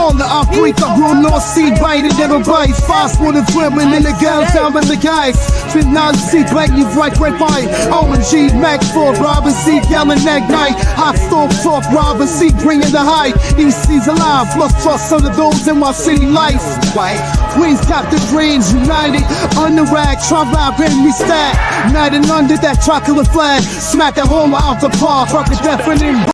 On the Africa, rule North Sea, biting never bites. Fast water swimming in the girls down in the guys. Fit non seat, black you right by. OMG, Max 4, Robin C, yelling that night. Hot stove talk, Robin C, bringing the high. EC's alive, plus trust under those in my city life. Right? Queens Captain Dreams United, on the rag, Trump out, me stack. Night and under that chocolate flag. Smack that home out the park, rock a deafening.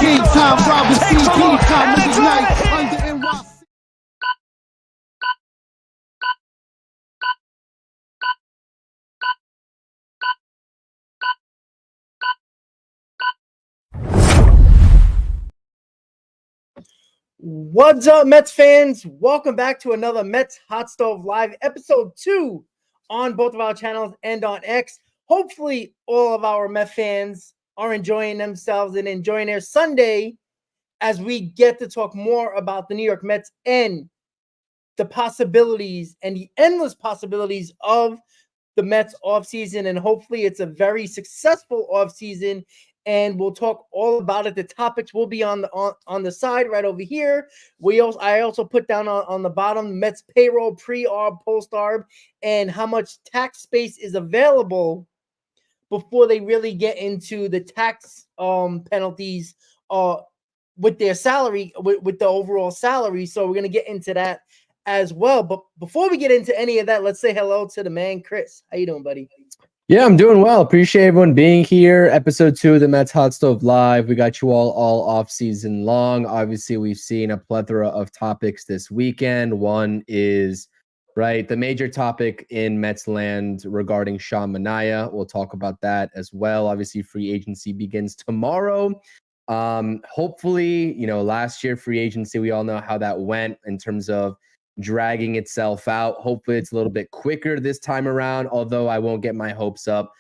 Game time, Robin C, game time, niggas night, under NYC. What's up, Mets fans? Welcome back to another Mets Hot Stove Live, episode 2 on both of our channels and on X. Hopefully, all of our Mets fans are enjoying themselves and enjoying their Sunday as we get to talk more about the New York Mets and the possibilities and the endless possibilities of the Mets offseason. And hopefully it's a very successful offseason, and we'll talk all about it. The topics will be on the side right over here. I also put down on the bottom Mets payroll, pre-arb, post-arb, and how much tax space is available before they really get into the tax penalties with their salary, with the overall salary. So we're going to get into that as well. But before we get into any of that, let's say hello to the man, Chris. How you doing, buddy? Yeah, I'm doing well. Appreciate everyone being here. Episode 2 of the Mets Hot Stove Live. We got you all off season long. Obviously, we've seen a plethora of topics this weekend. One is the major topic in Mets land regarding Manaea. We'll talk about that as well. Obviously, free agency begins tomorrow. Hopefully, last year free agency, we all know how that went in terms of dragging itself out. Hopefully it's a little bit quicker this time around, although I won't get my hopes up.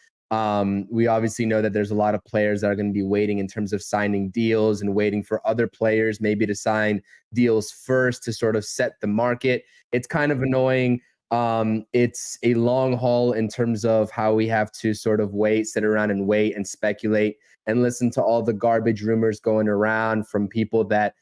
We obviously know that there's a lot of players that are going to be waiting in terms of signing deals and waiting for other players maybe to sign deals first to sort of set the market. It's kind of annoying. It's a long haul in terms of how we have to sort of sit around and wait and speculate and listen to all the garbage rumors going around from people that,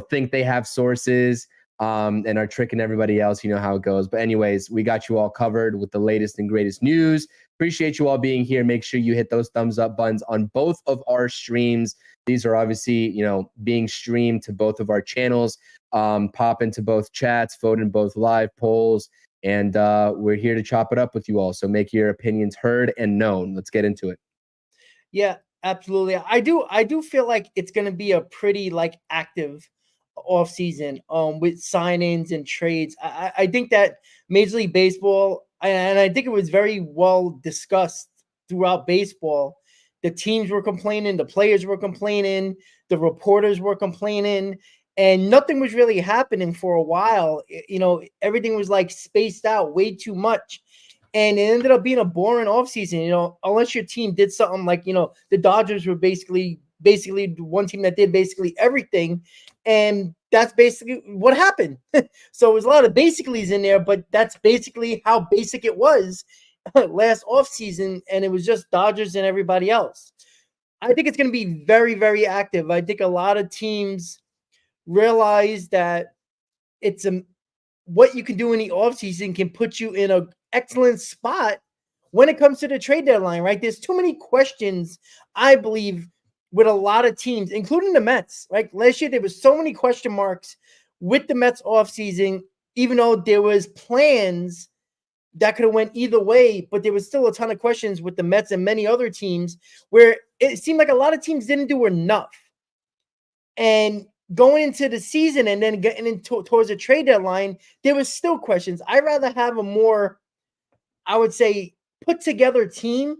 think they have sources and are tricking everybody else. You know how it goes. But anyways, we got you all covered with the latest and greatest news. Appreciate you all being here. Make sure you hit those thumbs up buttons on both of our streams. These are obviously, being streamed to both of our channels. Pop into both chats, vote in both live polls, and we're here to chop it up with you all. So make your opinions heard and known. Let's get into it. Yeah, absolutely. I do feel like it's going to be a pretty active off season with signings and trades. I think that Major League Baseball, and I think it was very well discussed throughout baseball, the teams were complaining, the players were complaining, the reporters were complaining, and nothing was really happening for a while. Everything was spaced out way too much. And it ended up being a boring offseason, unless your team did something the Dodgers were basically one team that did basically everything. And that's basically what happened. So it was a lot of basicallys in there, but that's basically how basic it was last offseason. And it was just Dodgers and everybody else. I think it's going to be very, very active. I think a lot of teams realize that what you can do in the offseason can put you in an excellent spot when it comes to the trade deadline, right? There's too many questions, I believe, with a lot of teams, including the Mets. Last year, there was so many question marks with the Mets offseason, even though there was plans that could have went either way, but there was still a ton of questions with the Mets and many other teams where it seemed like a lot of teams didn't do enough. And going into the season and then getting into towards the trade deadline, there was still questions. I'd rather have a more, I would say, put together team,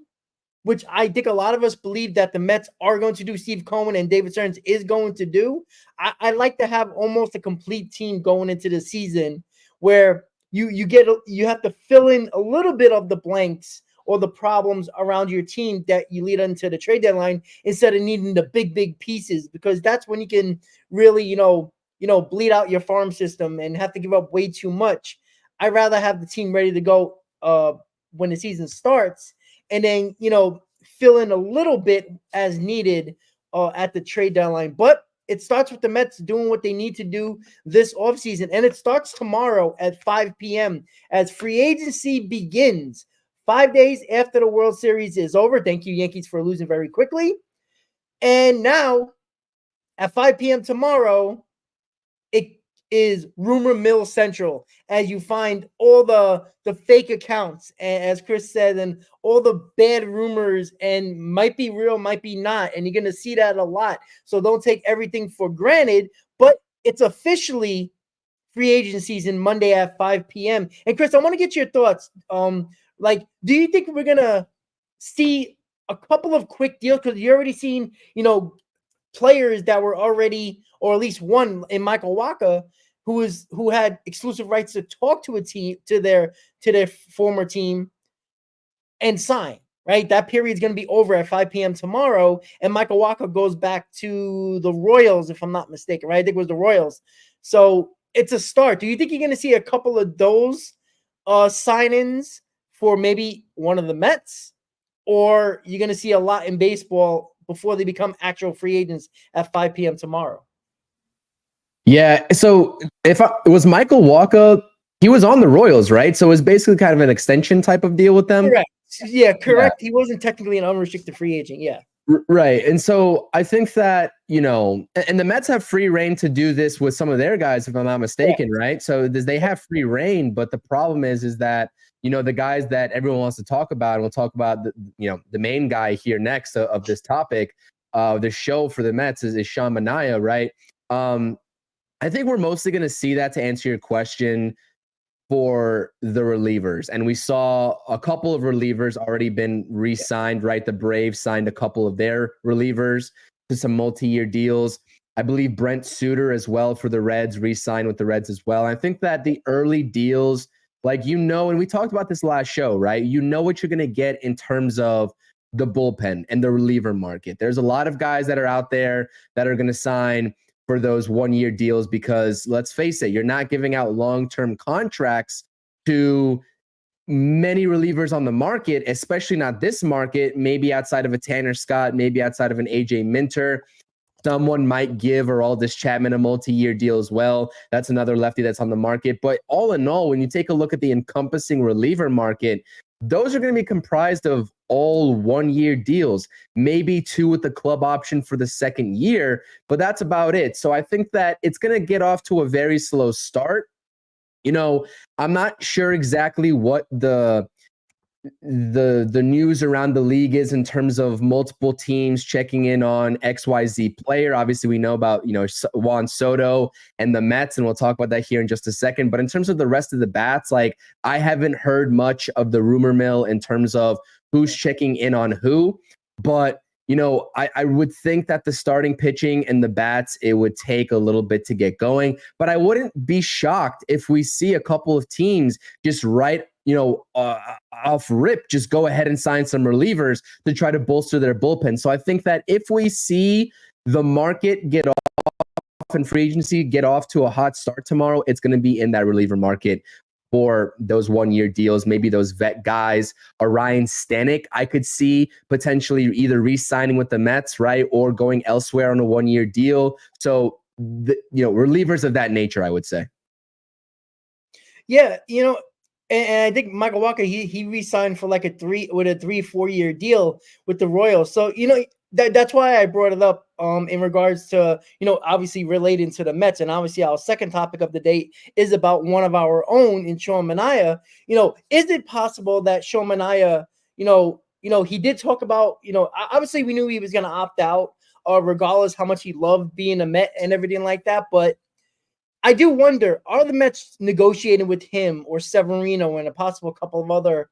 which I think a lot of us believe that the Mets are going to do. Steve Cohen and David Stearns is going to do. I like to have almost a complete team going into the season where you have to fill in a little bit of the blanks or the problems around your team that you lead into the trade deadline instead of needing the big pieces, because that's when you can really, bleed out your farm system and have to give up way too much. I'd rather have the team ready to go when the season starts and then, fill in a little bit as needed at the trade deadline. But it starts with the Mets doing what they need to do this offseason. And it starts tomorrow at 5 p.m. as free agency begins 5 days after the World Series is over. Thank you, Yankees, for losing very quickly. And now at 5 p.m. tomorrow, it is rumor mill central as you find all the fake accounts, and as Chris said, and all the bad rumors, and might be real, might be not, and you're going to see that a lot. So don't take everything for granted, but it's officially free agency season Monday at 5 p.m. And Chris, I want to get your thoughts. Do you think we're going to see a couple of quick deals? Because you're already seen, players that were already, or at least one in Michael Wacha, who had exclusive rights to talk to a team, to their former team, and sign. Right, that period is going to be over at 5 p.m. tomorrow, and Michael Wacha goes back to the Royals, if I'm not mistaken. Right, I think it was the Royals. So it's a start. Do you think you're going to see a couple of those sign-ins for maybe one of the Mets, or you're going to see a lot in baseball before they become actual free agents at 5 p.m. tomorrow? Yeah. So it was Michael Wacha, he was on the Royals, right? So it was basically kind of an extension type of deal with them. Correct. Yeah, correct. Yeah. He wasn't technically an unrestricted free agent. Yeah. Right. And so I think that, and the Mets have free reign to do this with some of their guys, if I'm not mistaken, right? So they have free reign, but the problem is that, the guys that everyone wants to talk about, and we'll talk about the main guy here next of this topic, the show for the Mets is Sean Manaea, right? I think we're mostly going to see that, to answer your question, for the relievers. And we saw a couple of relievers already been re-signed, right? The Braves signed a couple of their relievers to some multi-year deals. I believe Brent Suter as well for the Reds re-signed with the Reds as well. And I think that the early deals, and we talked about this last show, right? What you're going to get in terms of the bullpen and the reliever market. There's a lot of guys that are out there that are going to sign for those one-year deals because, let's face it, you're not giving out long-term contracts to many relievers on the market, especially not this market, maybe outside of a Tanner Scott, maybe outside of an AJ Minter. Someone might give Aroldis Chapman a multi-year deal as well. That's another lefty that's on the market. But all in all, when you take a look at the encompassing reliever market, those are going to be comprised of all one-year deals, maybe two with the club option for the second year, but that's about it. So I think that it's going to get off to a very slow start. I'm not sure exactly what the news around the league is in terms of multiple teams checking in on XYZ player. Obviously, we know about, Juan Soto and the Mets, and we'll talk about that here in just a second. But in terms of the rest of the bats, I haven't heard much of the rumor mill in terms of who's checking in on who. But, I would think that the starting pitching and the bats, it would take a little bit to get going. But I wouldn't be shocked if we see a couple of teams just off rip, just go ahead and sign some relievers to try to bolster their bullpen. So I think that if we see the market get off and free agency get off to a hot start tomorrow, it's going to be in that reliever market for those one-year deals. Maybe those vet guys, Ryan Stanek, I could see potentially either re-signing with the Mets, right, or going elsewhere on a one-year deal. So, relievers of that nature, I would say. Yeah, and I think Michael Wacha, he re-signed for a 3-4 year deal with the Royals. So, that's why I brought it up in regards to, obviously relating to the Mets. And obviously our second topic of the day is about one of our own in Sean Manaea. Is it possible that Sean Manaea, he did talk about, obviously we knew he was going to opt out regardless how much he loved being a Met and everything like that. But I do wonder, are the Mets negotiating with him or Severino and a possible couple of other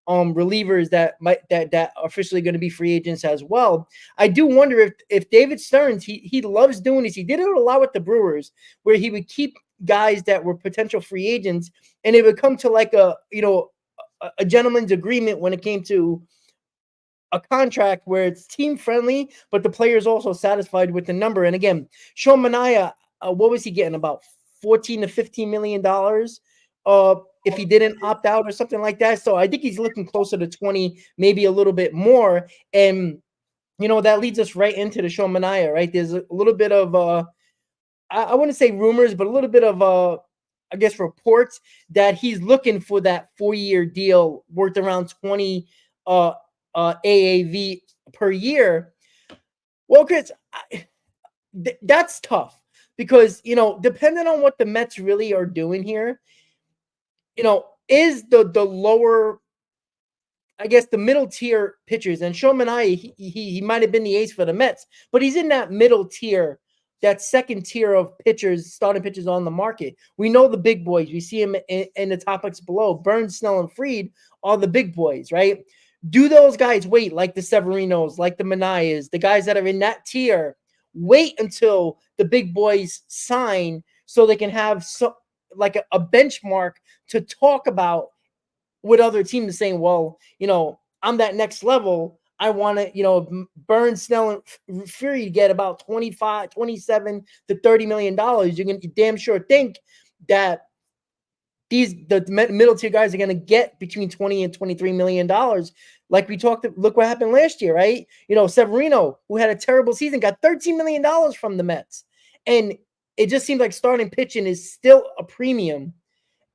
relievers that are officially going to be free agents as well? I do wonder if David Stearns, he loves doing this. He did it a lot with the Brewers, where he would keep guys that were potential free agents, and it would come to a gentleman's agreement when it came to a contract where it's team friendly, but the player is also satisfied with the number. And again, Sean Manaea, what was he getting? About $14 to $15 million if he didn't opt out or something like that. So I think he's looking closer to 20, maybe a little bit more. And, that leads us right into the Sean Manaea, right? There's a little bit of, I wouldn't say rumors, but a little bit of, I guess, reports that he's looking for that 4-year deal worth around 20 AAV per year. Well, Chris, that's tough because, depending on what the Mets really are doing here, is the lower, I guess, the middle tier pitchers, and Sean Manaea, he might have been the ace for the Mets, but he's in that middle tier, that second tier of pitchers, starting pitchers on the market. We know the big boys. We see them in the topics below. Burns, Snell, and Fried are the big boys, right? Do those guys wait, like the Severinos, like the Manaeas, the guys that are in that tier, wait until the big boys sign so they can have like a benchmark to talk about with other teams, saying, well, I'm that next level. I want to, Burns, Snell, and Fury get about 27 to $30 million. You're going to damn sure think that the middle tier guys are going to get between 20 and $23 million. Like we talked, look what happened last year, right? Severino, who had a terrible season, got $13 million from the Mets. And it just seems like starting pitching is still a premium.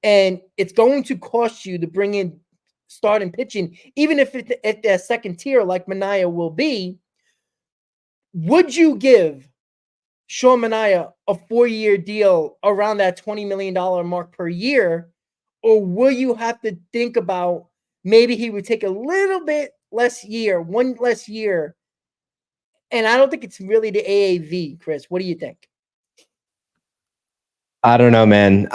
And it's going to cost you to bring in starting pitching, even if it's at that second tier like Manaea will be. Would you give Sean Manaea a 4-year deal around that $20 million mark per year? Or will you have to think about maybe he would take a little bit less year, one less year? And I don't think it's really the AAV, Chris. What do you think? I don't know, man.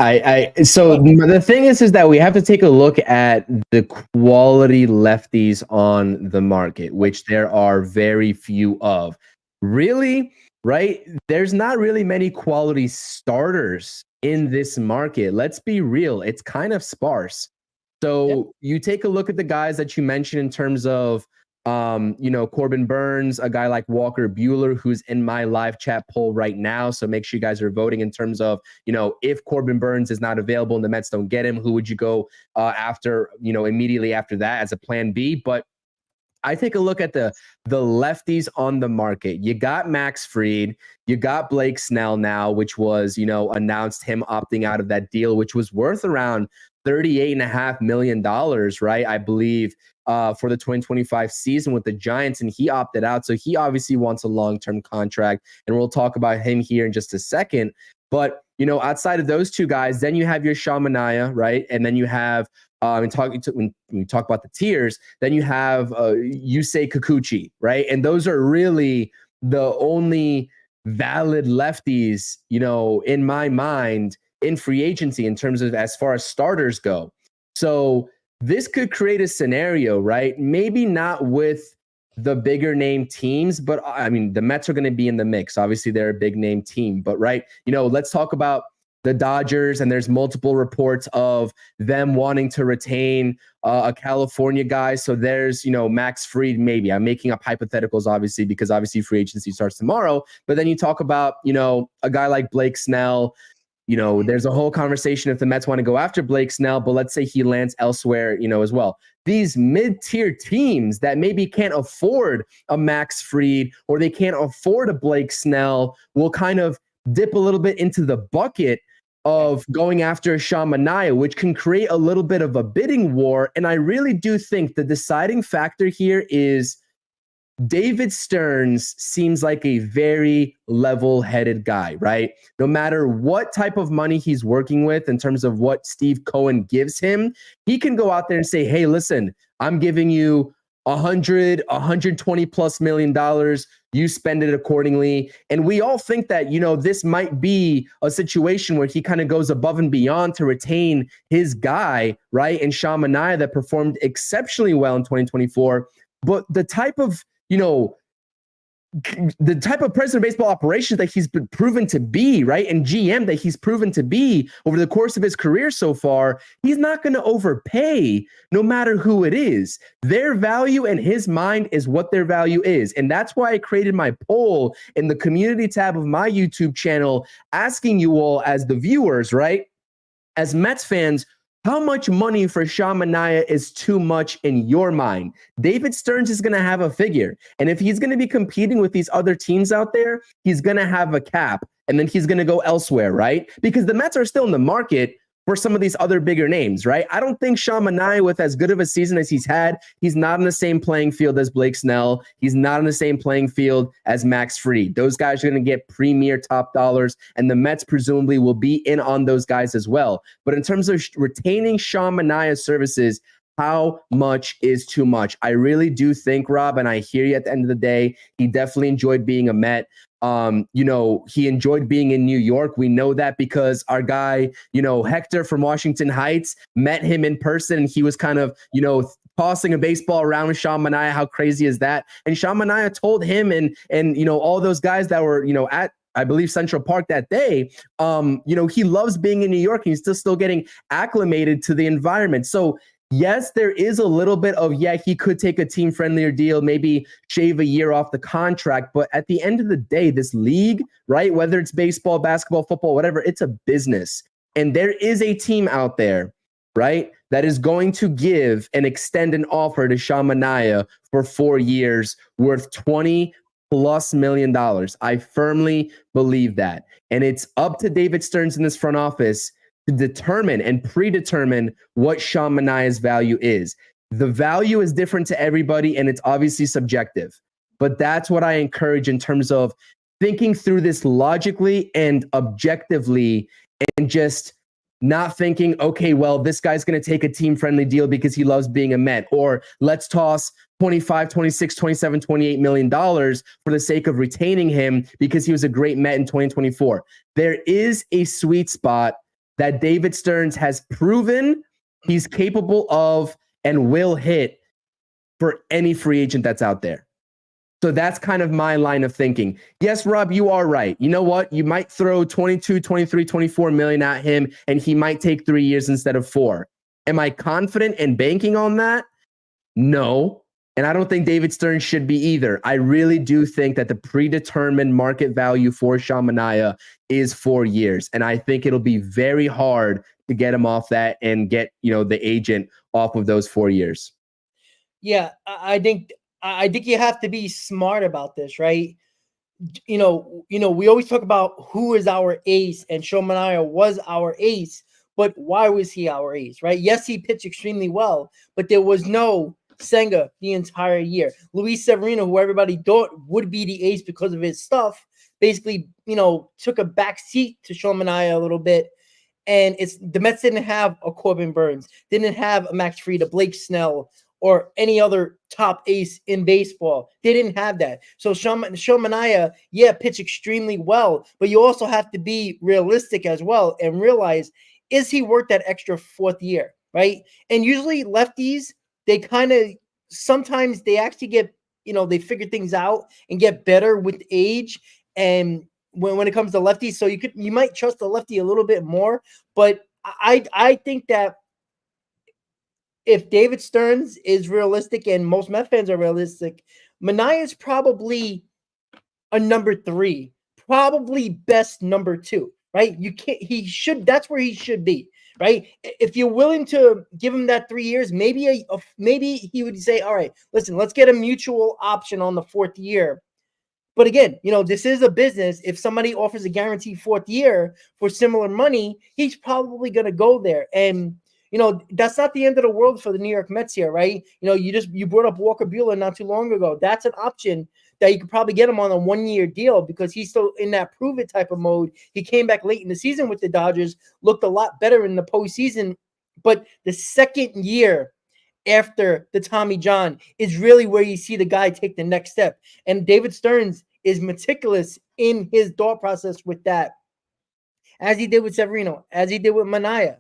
So the thing is that we have to take a look at the quality lefties on the market, which there are very few of. Really, right? There's not really many quality starters in this market. Let's be real. It's kind of sparse. So you take a look at the guys that you mentioned in terms of Corbin Burns, a guy like Walker Buehler, who's in my live chat poll right now. So make sure you guys are voting in terms of, if Corbin Burns is not available and the Mets don't get him, who would you go after, immediately after that as a plan B? But I take a look at the lefties on the market. You got Max Fried, you got Blake Snell now, which was, announced him opting out of that deal, which was worth around $38.5 million, right? I believe for the 2025 season with the Giants, and he opted out. So he obviously wants a long-term contract, and we'll talk about him here in just a second. But, outside of those two guys, then you have your Sean Manaea, right? And then you have, when we talk about the tiers, then you have Yusei Kikuchi, right? And those are really the only valid lefties, in my mind, in free agency in terms of as far as starters go. So this could create a scenario, right? Maybe not with the bigger name teams, but I mean, the Mets are going to be in the mix. Obviously, they're a big name team, but right, let's talk about the Dodgers, and there's multiple reports of them wanting to retain a California guy. So there's, Max Fried, maybe. I'm making up hypotheticals, obviously, because obviously free agency starts tomorrow. But then you talk about, a guy like Blake Snell. There's a whole conversation if the Mets want to go after Blake Snell, but let's say he lands elsewhere, as well. These mid-tier teams that maybe can't afford a Max Fried or they can't afford a Blake Snell will kind of dip a little bit into the bucket of going after Sean Manaea, which can create a little bit of a bidding war. And I really do think the deciding factor here is David Stearns seems like a very level-headed guy, right? No matter what type of money he's working with in terms of what Steve Cohen gives him, he can go out there and say, hey, listen, I'm giving you $120 plus million. You spend it accordingly. And we all think that, this might be a situation where he kind of goes above and beyond to retain his guy, right? And Sean Manaea that performed exceptionally well in 2024. But the type of president of baseball operations that he's been proven to be, right, and GM that he's proven to be over the course of his career so far, he's not going to overpay no matter who it is. Their value in his mind is what their value is. And that's why I created my poll in the community tab of my YouTube channel, asking you all as the viewers, right, as Mets fans, How much money for Sean Manaea is too much in your mind? David Stearns is going to have a figure. And if he's going to be competing with these other teams out there, he's going to have a cap and then he's going to go elsewhere, right? Because the Mets are still in the market for some of these other bigger names, right? I don't think Sean Manaea, with as good of a season as he's had, he's not in the same playing field as Blake Snell. He's not in the same playing field as Max Fried. Those guys are going to get premier top dollars, and the Mets presumably will be in on those guys as well. But in terms of retaining Sean Manaea's services, how much is too much? I really do think, Rob, and I hear you at the end of the day, he definitely enjoyed being a Met. He enjoyed being in New York. We know that because our guy, Hector from Washington Heights, met him in person, and he was kind of, tossing a baseball around with Sean Manaea. How crazy is that? And Sean Manaea told him and all those guys that were, at, I believe, Central Park that day, he loves being in New York, and he's still getting acclimated to the environment. So yes, there is a little bit of, he could take a team-friendlier deal, maybe shave a year off the contract. But at the end of the day, this league, right, whether it's baseball, basketball, football, whatever, it's a business. And there is a team out there, right, that is going to give and extend an offer to Sean Manaea for 4 years worth $20+ million. I firmly believe that. And it's up to David Stearns in this front office to determine and predetermine what Sean Manaea's value is. The value is different to everybody, and it's obviously subjective. But that's what I encourage in terms of thinking through this logically and objectively, and just not thinking, okay, well, this guy's going to take a team-friendly deal because he loves being a Met, or let's toss 25, 26, 27, 28 million dollars for the sake of retaining him because he was a great Met in 2024. There is a sweet spot that David Stearns has proven he's capable of and will hit for any free agent that's out there. So that's kind of my line of thinking. Yes, Rob, you are right. You know what? You might throw 22, 23, 24 million at him, and he might take 3 years instead of 4. Am I confident in banking on that? No. And I don't think David Stearns should be either. I really do think that the predetermined market value for Sean Manaea is 4 years. And I think it'll be very hard to get him off that and get, the agent off of those 4 years. Yeah, I think you have to be smart about this, right? We always talk about who is our ace, and Sean Manaea was our ace, but why was he our ace, right? Yes, he pitched extremely well, but there was no Senga the entire year. Luis Severino, who everybody thought would be the ace because of his stuff, basically, took a back seat to Sean Manaea a little bit. And the Mets didn't have a Corbin Burns, didn't have a Max Fried, a Blake Snell, or any other top ace in baseball. They didn't have that. So Sean Manaea, pitched extremely well, but you also have to be realistic as well and realize, is he worth that extra 4th year, right? And usually lefties, they sometimes they actually get, they figure things out and get better with age. And when it comes to lefties, so you might trust the lefty a little bit more. But I think that if David Stearns is realistic and most Met fans are realistic, Manaea is probably a number 3, probably best number 2, right? That's where he should be. Right? If you're willing to give him that 3 years, maybe he would say, all right, listen, let's get a mutual option on the 4th year. But again, this is a business. If somebody offers a guaranteed 4th year for similar money, he's probably going to go there. And, that's not the end of the world for the New York Mets here, right? You brought up Walker Buehler not too long ago. That's an option that you could probably get him on a 1-year deal because he's still in that prove it type of mode. He came back late in the season with the Dodgers, looked a lot better in the postseason. But the 2nd year after the Tommy John is really where you see the guy take the next step. And David Stearns is meticulous in his thought process with that, as he did with Severino, as he did with Manaea.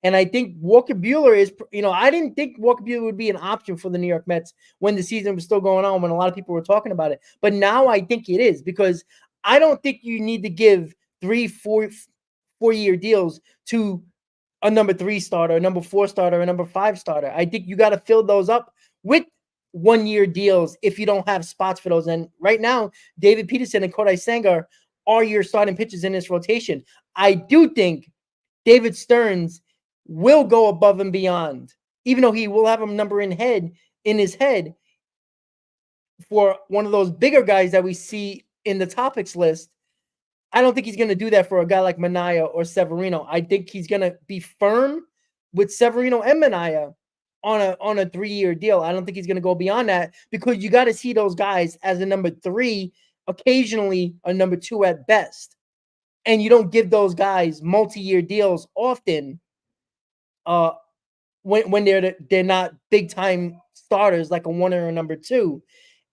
And I think Walker Buehler is, I didn't think Walker Buehler would be an option for the New York Mets when the season was still going on, when a lot of people were talking about it. But now I think it is, because I don't think you need to give 3-4 year deals to a number 3 starter, a number 4 starter, a number 5 starter. I think you got to fill those up with 1-year deals if you don't have spots for those. And right now, David Peterson and Kodai Senga are your starting pitchers in this rotation. I do think David Stearns will go above and beyond, even though he will have a number in his head for one of those bigger guys that we see in the topics list. I don't think he's going to do that for a guy like Manaea or Severino. I think he's going to be firm with Severino and Manaea on a 3-year deal. I don't think he's going to go beyond that, because you got to see those guys as a number 3, occasionally a number 2 at best. And you don't give those guys multi-year deals often when they're not big time starters like a 1 or a number 2.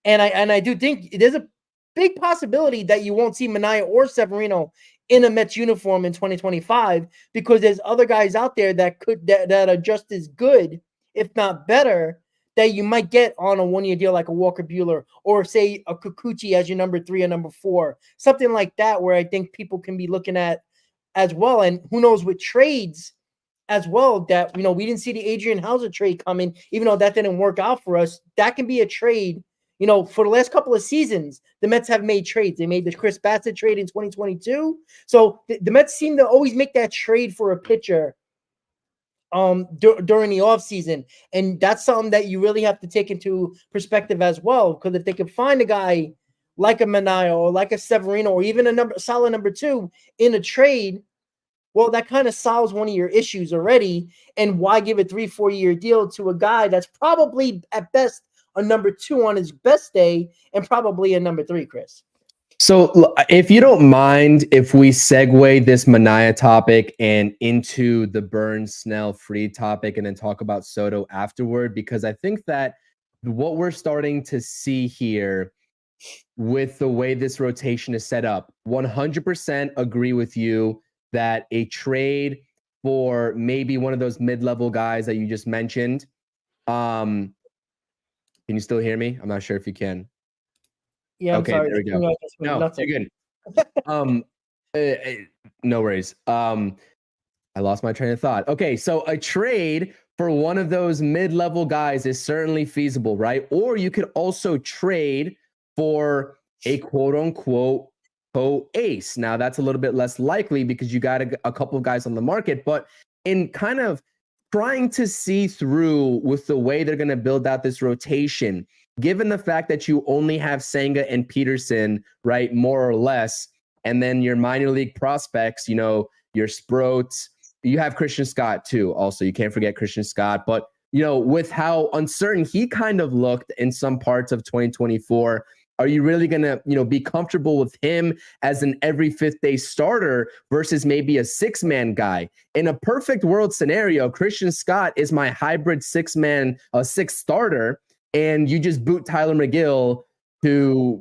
And I do think there's a big possibility that you won't see Manaea or Severino in a Mets uniform in 2025, because there's other guys out there that are just as good, if not better, that you might get on a 1-year deal, like a Walker Buehler, or say a Kikuchi as your number 3 or number 4, something like that, where I think people can be looking at as well. And who knows, with trades as well, that, we didn't see the Adrian Hauser trade coming, even though that didn't work out for us. That can be a trade. For the last couple of seasons, the Mets have made trades. They made the Chris Bassett trade in 2022. So the Mets seem to always make that trade for a pitcher during the offseason. And that's something that you really have to take into perspective as well, because if they can find a guy like a Manaea or like a Severino, or even a solid number 2 in a trade, well, that kind of solves one of your issues already. And why give a 3-4 year deal to a guy that's probably at best a number 2 on his best day, and probably a number 3, Chris? So if you don't mind, if we segue this Manaea topic and into the Burns, Snell, Fried topic, and then talk about Soto afterward, because I think that what we're starting to see here with the way this rotation is set up, 100% agree with you that a trade for maybe one of those mid-level guys that you just mentioned, can you still hear me? I'm not sure if you can. Yeah, I'm okay, sorry. There we go. No, you're good. No worries. I lost my train of thought. Okay, so a trade for one of those mid-level guys is certainly feasible, right? Or you could also trade for a quote-unquote ace. Now, that's a little bit less likely because you got a couple of guys on the market, but in kind of trying to see through with the way they're going to build out this rotation, given the fact that you only have Senga and Peterson, right, more or less, and then your minor league prospects, your Sproats, you have Christian Scott too. Also, you can't forget Christian Scott. But, with how uncertain he kind of looked in some parts of 2024, are you really going to, be comfortable with him as an every 5th day starter versus maybe a 6-man guy? In a perfect world scenario, Christian Scott is my hybrid 6-man, 6th starter, and you just boot Tyler McGill to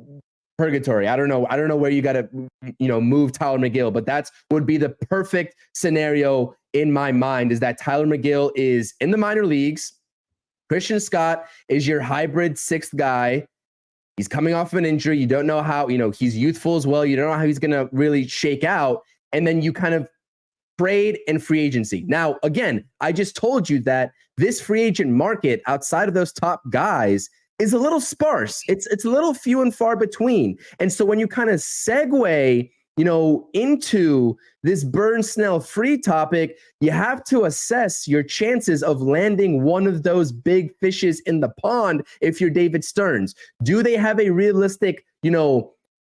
purgatory. I don't know where you got to, move Tyler McGill, but that's would be the perfect scenario in my mind, is that Tyler McGill is in the minor leagues. Christian Scott is your hybrid 6th guy. He's coming off of an injury. You don't know how, he's youthful as well. You don't know how he's going to really shake out. And then you kind of trade and free agency. Now, again, I just told you that this free agent market outside of those top guys is a little sparse. It's a little few and far between. And so when you kind of segue, into this Burns, Snell, Fried topic, you have to assess your chances of landing one of those big fishes in the pond if you're David Stearns. Do they have a realistic,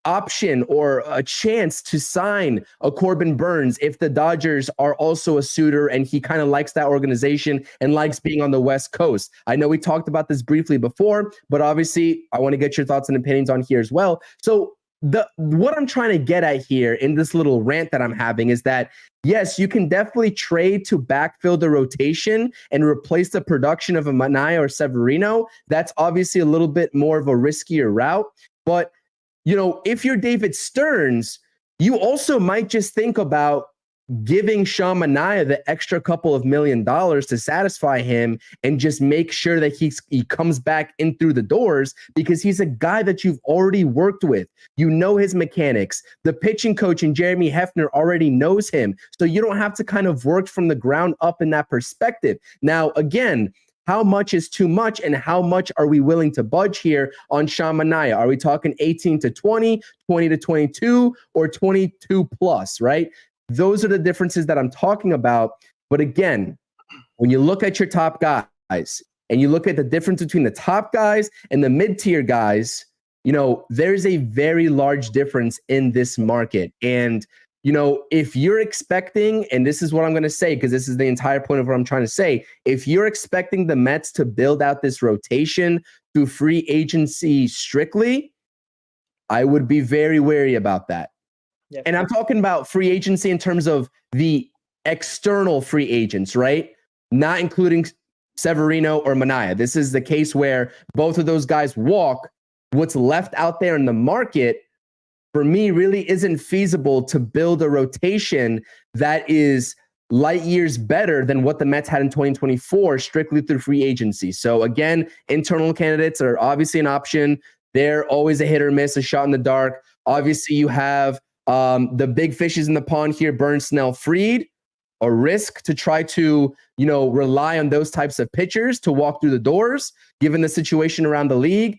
option or a chance to sign a Corbin Burns if the Dodgers are also a suitor and he kind of likes that organization and likes being on the West Coast? I know we talked about this briefly before, but obviously I want to get your thoughts and opinions on here as well. So what I'm trying to get at here in this little rant that I'm having is that, yes, you can definitely trade to backfill the rotation and replace the production of a Manaea or Severino. That's obviously a little bit more of a riskier route. But, if you're David Stearns, you also might just think about giving Sean Manaea the extra couple of $1 million to satisfy him and just make sure that he comes back in through the doors, because he's a guy that you've already worked with. You know his mechanics. The pitching coach and Jeremy Hefner already knows him. So you don't have to kind of work from the ground up in that perspective. Now, again, how much is too much and how much are we willing to budge here on Sean Manaea? Are we talking 18 to 20, 20 to 22, or 22 plus, right? Those are the differences that I'm talking about. But again, when you look at your top guys and you look at the difference between the top guys and the mid-tier guys, there's a very large difference in this market. And, if you're expecting, and this is what I'm going to say, because this is the entire point of what I'm trying to say, if you're expecting the Mets to build out this rotation through free agency strictly, I would be very wary about that. Yep. And I'm talking about free agency in terms of the external free agents, right? Not including Severino or Manaea. This is the case where both of those guys walk. What's left out there in the market, for me, really isn't feasible to build a rotation that is light years better than what the Mets had in 2024 strictly through free agency. So again, internal candidates are obviously an option. They're always a hit or miss, a shot in the dark. Obviously, you have the big fishes in the pond here, Burns, Snell, Fried, a risk to try to, rely on those types of pitchers to walk through the doors, given the situation around the league.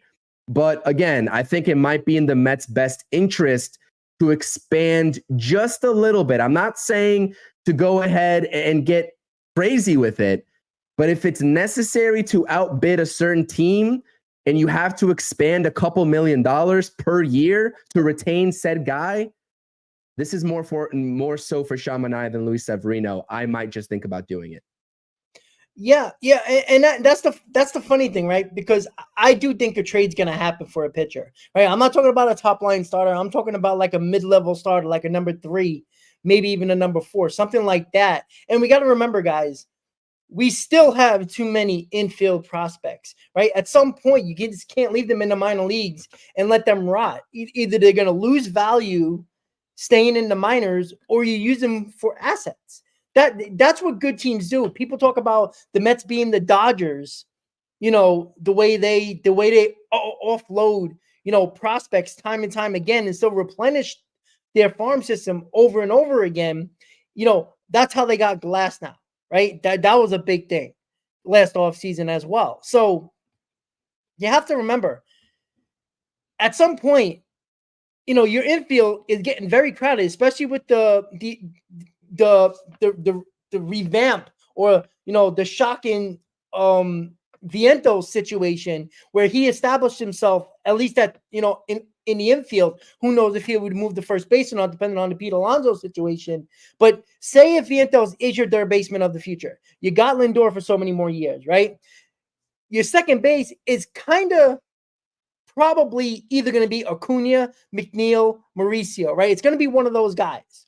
But again, I think it might be in the Mets' best interest to expand just a little bit. I'm not saying to go ahead and get crazy with it, but if it's necessary to outbid a certain team and you have to expand a couple $1 million per year to retain said guy, this is more so for Sean Manaea than Luis Severino. I might just think about doing it. Yeah, and that's the funny thing, right? Because I do think a trade's going to happen for a pitcher, right? I'm not talking about a top line starter. I'm talking about like a mid-level starter, like a number 3, maybe even a number 4, something like that. And we got to remember, guys, we still have too many infield prospects, right? At some point, you just can't leave them in the minor leagues and let them rot. Either they're going to lose value staying in the minors, or you use them for assets. That's what good teams do. People talk about the Mets being the Dodgers, the way they offload, prospects time and time again and still replenish their farm system over and over again. That's how they got Glass now, right? That was a big thing last offseason as well. So you have to remember, at some point, your infield is getting very crowded, especially with the revamp or the shocking Vientos situation where he established himself at least at in the infield. Who knows if he would move to first base or not, depending on the Pete Alonso situation. But say if Vientos is your third baseman of the future, you got Lindor for so many more years, right? Your second base is kind of probably either going to be Acuna, McNeil, Mauricio, right? It's going to be one of those guys.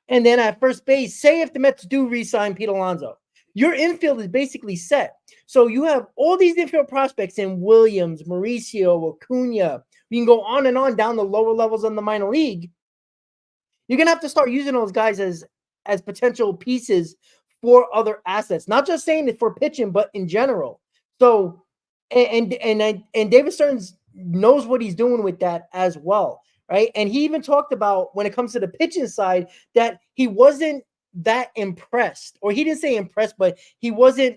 And then at first base, say if the Mets do re-sign Pete Alonso, your infield is basically set. So you have all these infield prospects in Williams, Mauricio, Acuna. You can go on and on down the lower levels of the minor league. You're going to have to start using those guys as potential pieces for other assets. Not just saying it for pitching, but in general. So, and David Stearns knows what he's doing with that as well, right? And he even talked about, when it comes to the pitching side, that he wasn't that impressed, or he didn't say impressed, but he wasn't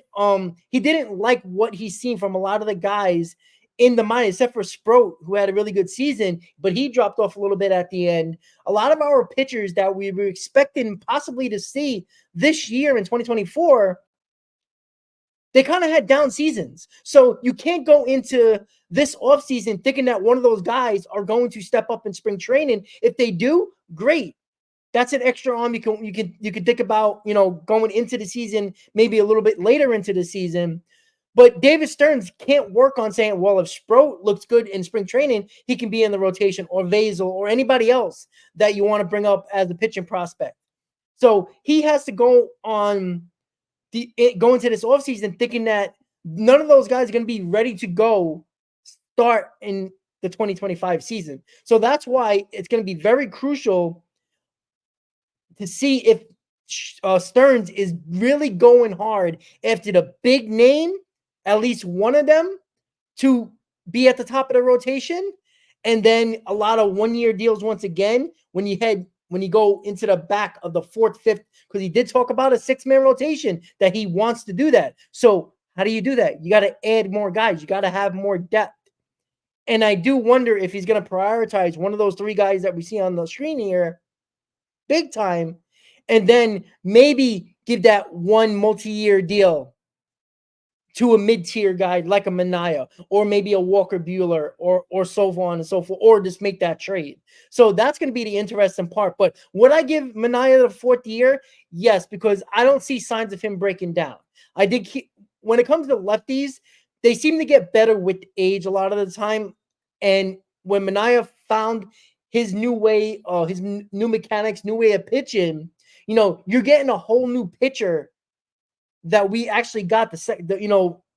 he didn't like what he's seen from a lot of the guys in the minors, except for Sproat, who had a really good season, but he dropped off a little bit at the end. A lot of our pitchers that we were expecting possibly to see this year in 2024, they kind of had down seasons. So you can't go into this offseason thinking that one of those guys are going to step up in spring training. If they do, great. That's an extra arm you can think about, going into the season, maybe a little bit later into the season. But David Stearns can't work on saying, well, if Sproat looks good in spring training, he can be in the rotation, or Vazel, or anybody else that you want to bring up as a pitching prospect. So he has to go into this offseason thinking that none of those guys are going to be ready to go start in the 2025 season. So that's why it's going to be very crucial to see if Stearns is really going hard after the big name, at least one of them, to be at the top of the rotation. And then a lot of one-year deals once again when you go into the back of the 4th, 5th, because he did talk about a 6-man rotation that he wants to do that. So how do you do that? You got to add more guys. You got to have more depth. And I do wonder if he's going to prioritize one of those 3 guys that we see on the screen here big time, and then maybe give that one multi-year deal to a mid-tier guy like a Manaea or maybe a Walker Buehler or so on and so forth, or just make that trade. So that's going to be the interesting part. But would I give Manaea the 4th year? Yes, because I don't see signs of him breaking down. When it comes to lefties, they seem to get better with age a lot of the time. And when Manaea found his new way, his new mechanics, new way of pitching, you're getting a whole new pitcher that we actually got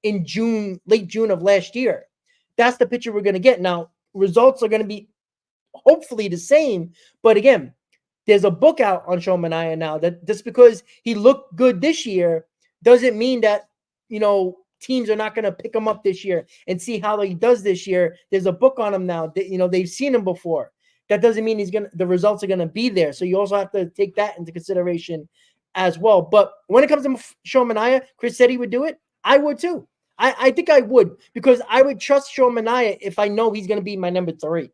in June, late June of last year. That's the pitcher we're going to get. Now, results are going to be hopefully the same. But again, there's a book out on Sean Manaea now that just because he looked good this year doesn't mean that, teams are not going to pick him up this year and see how he does this year. There's a book on him now that, they've seen him before. That doesn't mean the results are going to be there. So you also have to take that into consideration as well. But when it comes to Sean Manaea, Chris said he would do it. I would too. I think I would, because I would trust Sean Manaea if I know he's going to be my number 3,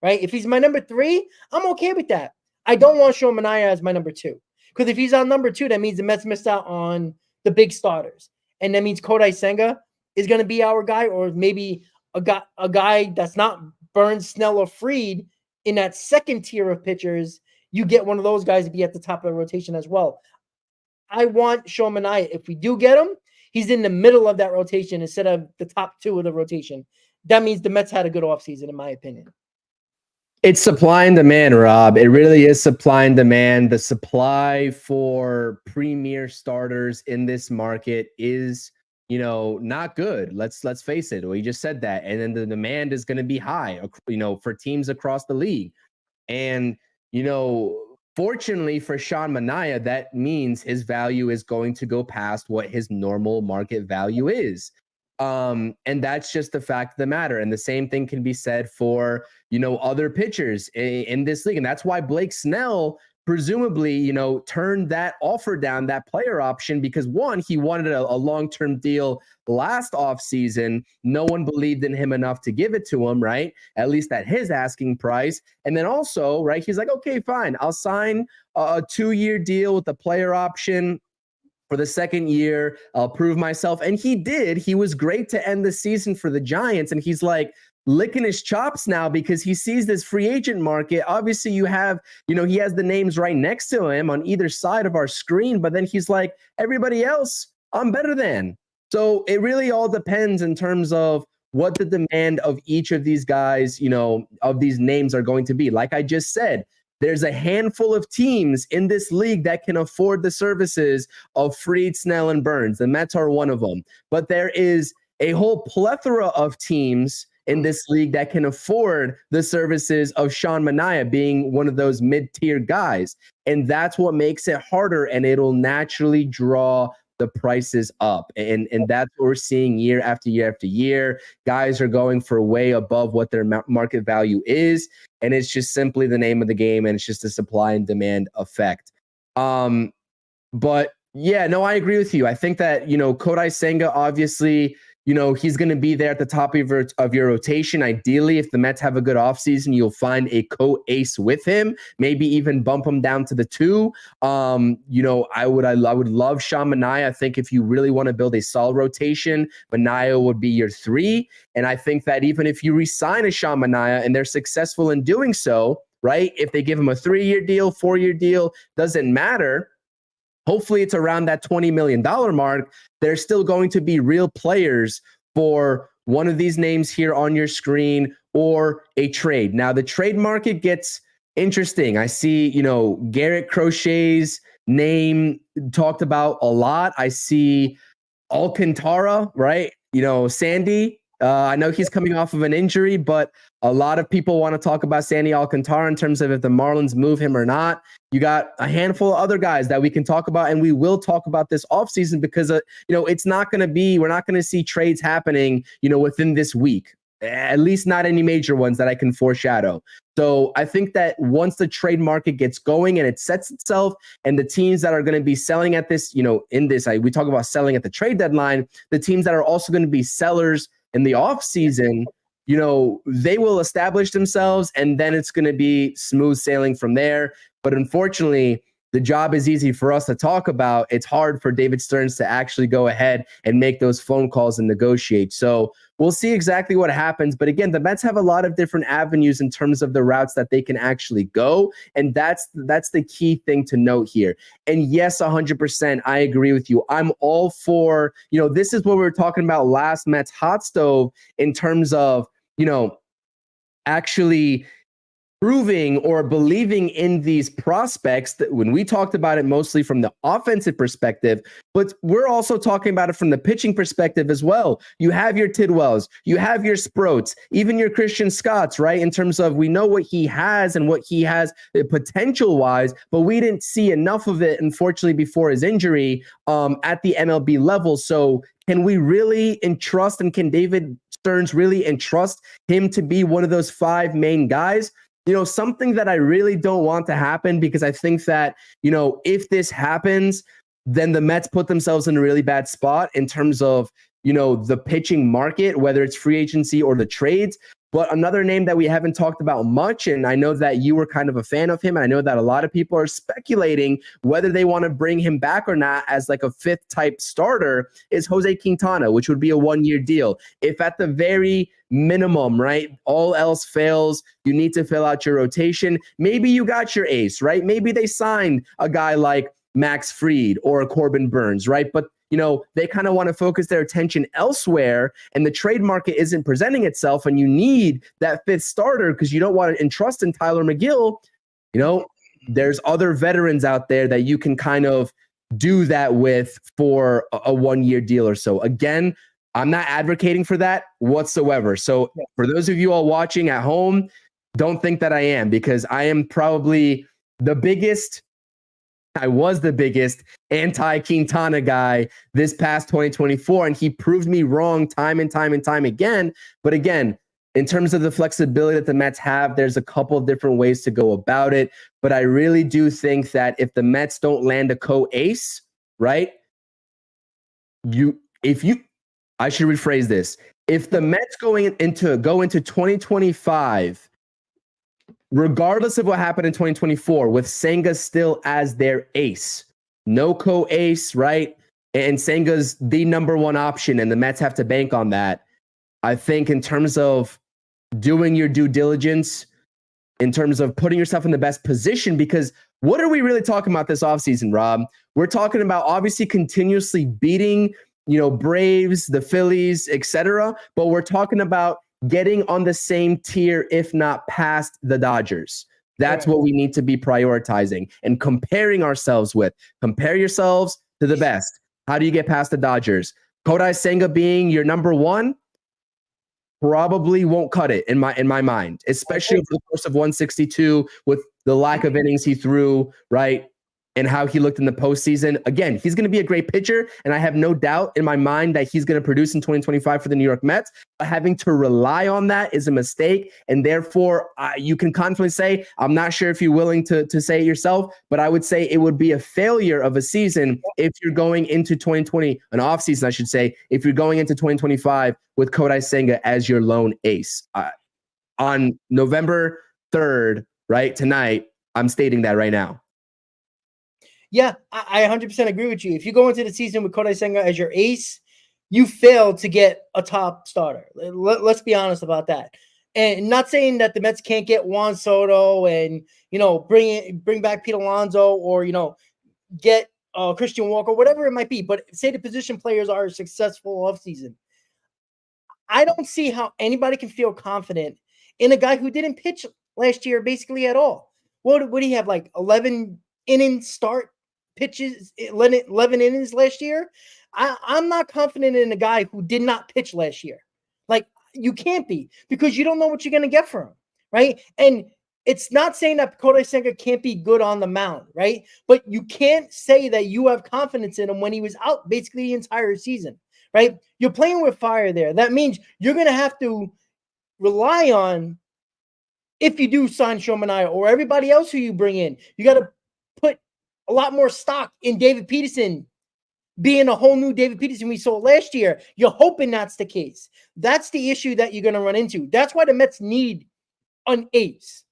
right? If he's my number 3, I'm okay with that. I don't want Sean Manaea as my number 2, because if he's on number 2, that means the Mets missed out on the big starters. And that means Kodai Senga is going to be our guy, or maybe a guy that's not Burns, Snell, or Fried in that second tier of pitchers. You get one of those guys to be at the top of the rotation as well. I want Sean Manaea. If we do get him, he's in the middle of that rotation instead of the top 2 of the rotation. That means the Mets had a good offseason, in my opinion. It's supply and demand, Rob. It really is supply and demand. The supply for premier starters in this market is, not good. Let's face it. We just said that. And then the demand is going to be high, for teams across the league. And, fortunately for Sean Manaea, that means his value is going to go past what his normal market value is. And that's just the fact of the matter. And the same thing can be said for, other pitchers in this league. And that's why Blake Snell presumably, turned that offer down, that player option, because one, he wanted a long-term deal last offseason. No one believed in him enough to give it to him, right? At least at his asking price. And then also, right, he's like, okay, fine, I'll sign a 2-year deal with the player option for the 2nd year. I'll prove myself. And he did. He was great to end the season for the Giants. And he's like licking his chops now because he sees this free agent market. Obviously, you have, he has the names right next to him on either side of our screen. But then he's like, everybody else, I'm better than. So it really all depends in terms of what the demand of each of these guys, of these names are going to be. Like I just said, there's a handful of teams in this league that can afford the services of Fried, Snell, and Burns. The Mets are one of them. But there is a whole plethora of teams in this league that can afford the services of Sean Manaea, being one of those mid-tier guys. And that's what makes it harder, and it'll naturally draw the prices up. And that's what we're seeing year after year after year. Guys are going for way above what their market value is. And it's just simply the name of the game. And it's just a supply and demand effect. But yeah, no, I agree with you. I think that, Kodai Senga, obviously, he's going to be there at the top of your rotation. Ideally, if the Mets have a good offseason, you'll find a co-ace with him, maybe even bump him down to the 2. I would love Sean Manaea. I think if you really want to build a solid rotation, Manaea would be your 3. And I think that even if you re-sign a Sean Manaea and they're successful in doing so, right, if they give him a 3-year deal, 4-year deal, doesn't matter. Hopefully it's around that $20 million mark. There's still going to be real players for one of these names here on your screen or a trade. Now, the trade market gets interesting. I see, Garrett Crochet's name talked about a lot. I see Alcantara, right? Sandy. I know he's coming off of an injury, but a lot of people want to talk about Sandy Alcantara in terms of if the Marlins move him or not. You got a handful of other guys that we can talk about, and we will talk about this offseason because, it's not going to be, we're not going to see trades happening, within this week, at least not any major ones that I can foreshadow. So I think that once the trade market gets going and it sets itself, and the teams that are going to be selling at this, we talk about selling at the trade deadline, the teams that are also going to be sellers in the offseason, they will establish themselves, and then it's going to be smooth sailing from there. But unfortunately, the job is easy for us to talk about. It's hard for David Stearns to actually go ahead and make those phone calls and negotiate. So we'll see exactly what happens. But again, the Mets have a lot of different avenues in terms of the routes that they can actually go. And that's the key thing to note here. And yes, 100%, I agree with you. I'm all for, this is what we were talking about last Mets Hot Stove in terms of, actually proving or believing in these prospects, that when we talked about it mostly from the offensive perspective, but we're also talking about it from the pitching perspective as well. You have your Tidwells, you have your Sproats, even your Christian Scotts, right? In terms of, we know what he has and what he has potential wise, but we didn't see enough of it, unfortunately, before his injury at the MLB level. So can we really entrust, and can David Stearns really entrust him to be one of those 5 main guys? Something that I really don't want to happen, because I think that, if this happens, then the Mets put themselves in a really bad spot in terms of, the pitching market, whether it's free agency or the trades. But another name that we haven't talked about much, and I know that you were kind of a fan of him, and I know that a lot of people are speculating whether they want to bring him back or not as like a 5th type starter, is Jose Quintana, which would be a 1-year deal. If at the very minimum, right, all else fails, you need to fill out your rotation. Maybe you got your ace, right? Maybe they signed a guy like Max Fried or a Corbin Burns, right? But they kind of want to focus their attention elsewhere, and the trade market isn't presenting itself, and you need that 5th starter because you don't want to entrust in Tyler McGill. There's other veterans out there that you can kind of do that with for a 1-year deal or so. Again, I'm not advocating for that whatsoever. So for those of you all watching at home, don't think that I am, because I am probably I was the biggest anti-Quintana guy this past 2024, and he proved me wrong time and time and time again. But again, in terms of the flexibility that the Mets have, there's a couple of different ways to go about it. But I really do think that if the Mets don't land a co-ace, right? I should rephrase this. If the Mets go into 2025, regardless of what happened in 2024, with Senga still as their ace, no co-ace, right? And Senga's the number 1 option, and the Mets have to bank on that. I think in terms of doing your due diligence, in terms of putting yourself in the best position, because what are we really talking about this offseason, Rob? We're talking about obviously continuously beating, Braves, the Phillies, etc. But we're talking about getting on the same tier, if not past the Dodgers. That's what we need to be prioritizing and comparing ourselves with. Compare yourselves to the best. How do you get past the Dodgers? Kodai Senga being your number 1 probably won't cut it in my mind, especially over the course of 162 with the lack of innings he threw, right? And how he looked in the postseason. Again, he's going to be a great pitcher, and I have no doubt in my mind that he's going to produce in 2025 for the New York Mets. But having to rely on that is a mistake, and therefore you can confidently say, I'm not sure if you're willing to say it yourself, but I would say it would be a failure of a season if you're going into 2020, an offseason, I should say, if you're going into 2025 with Kodai Senga as your lone ace. On November 3rd, right, tonight, I'm stating that right now. Yeah, I 100% agree with you. If you go into the season with Kodai Senga as your ace, you failed to get a top starter. Let's be honest about that. And not saying that the Mets can't get Juan Soto and, bring back Pete Alonso or, get Christian Walker, whatever it might be. But say the position players are a successful offseason. I don't see how anybody can feel confident in a guy who didn't pitch last year basically at all. What did he have, like 11 inning start pitches, 11 innings last year? I'm not confident in a guy who did not pitch last year. Like, you can't be, because you don't know what you're going to get from him, right? And it's not saying that Kodai Senga can't be good on the mound, right? But you can't say that you have confidence in him when he was out basically the entire season, right? You're playing with fire there. That means you're going to have to rely on, if you do sign Manaea or everybody else who you bring in, you got to put a lot more stock in David Peterson being a whole new David Peterson we saw last year. You're hoping that's the case. That's the issue that you're going to run into. That's why the Mets need an ace,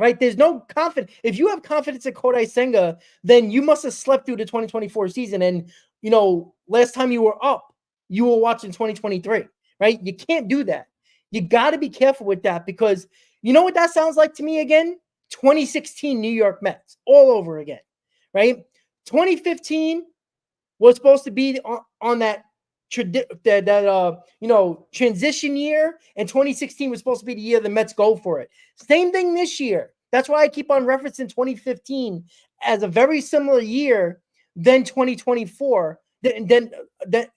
right? There's no confidence. If you have confidence in Kodai Senga, then you must have slept through the 2024 season. And, last time you were up, you were watching 2023, right? You can't do that. You got to be careful with that because you know what that sounds like to me again? 2016 New York Mets all over again, right? 2015 was supposed to be on that transition year, and 2016 was supposed to be the year the Mets go for it. Same thing this year. That's why I keep on referencing 2015 as a very similar year than 2024. Then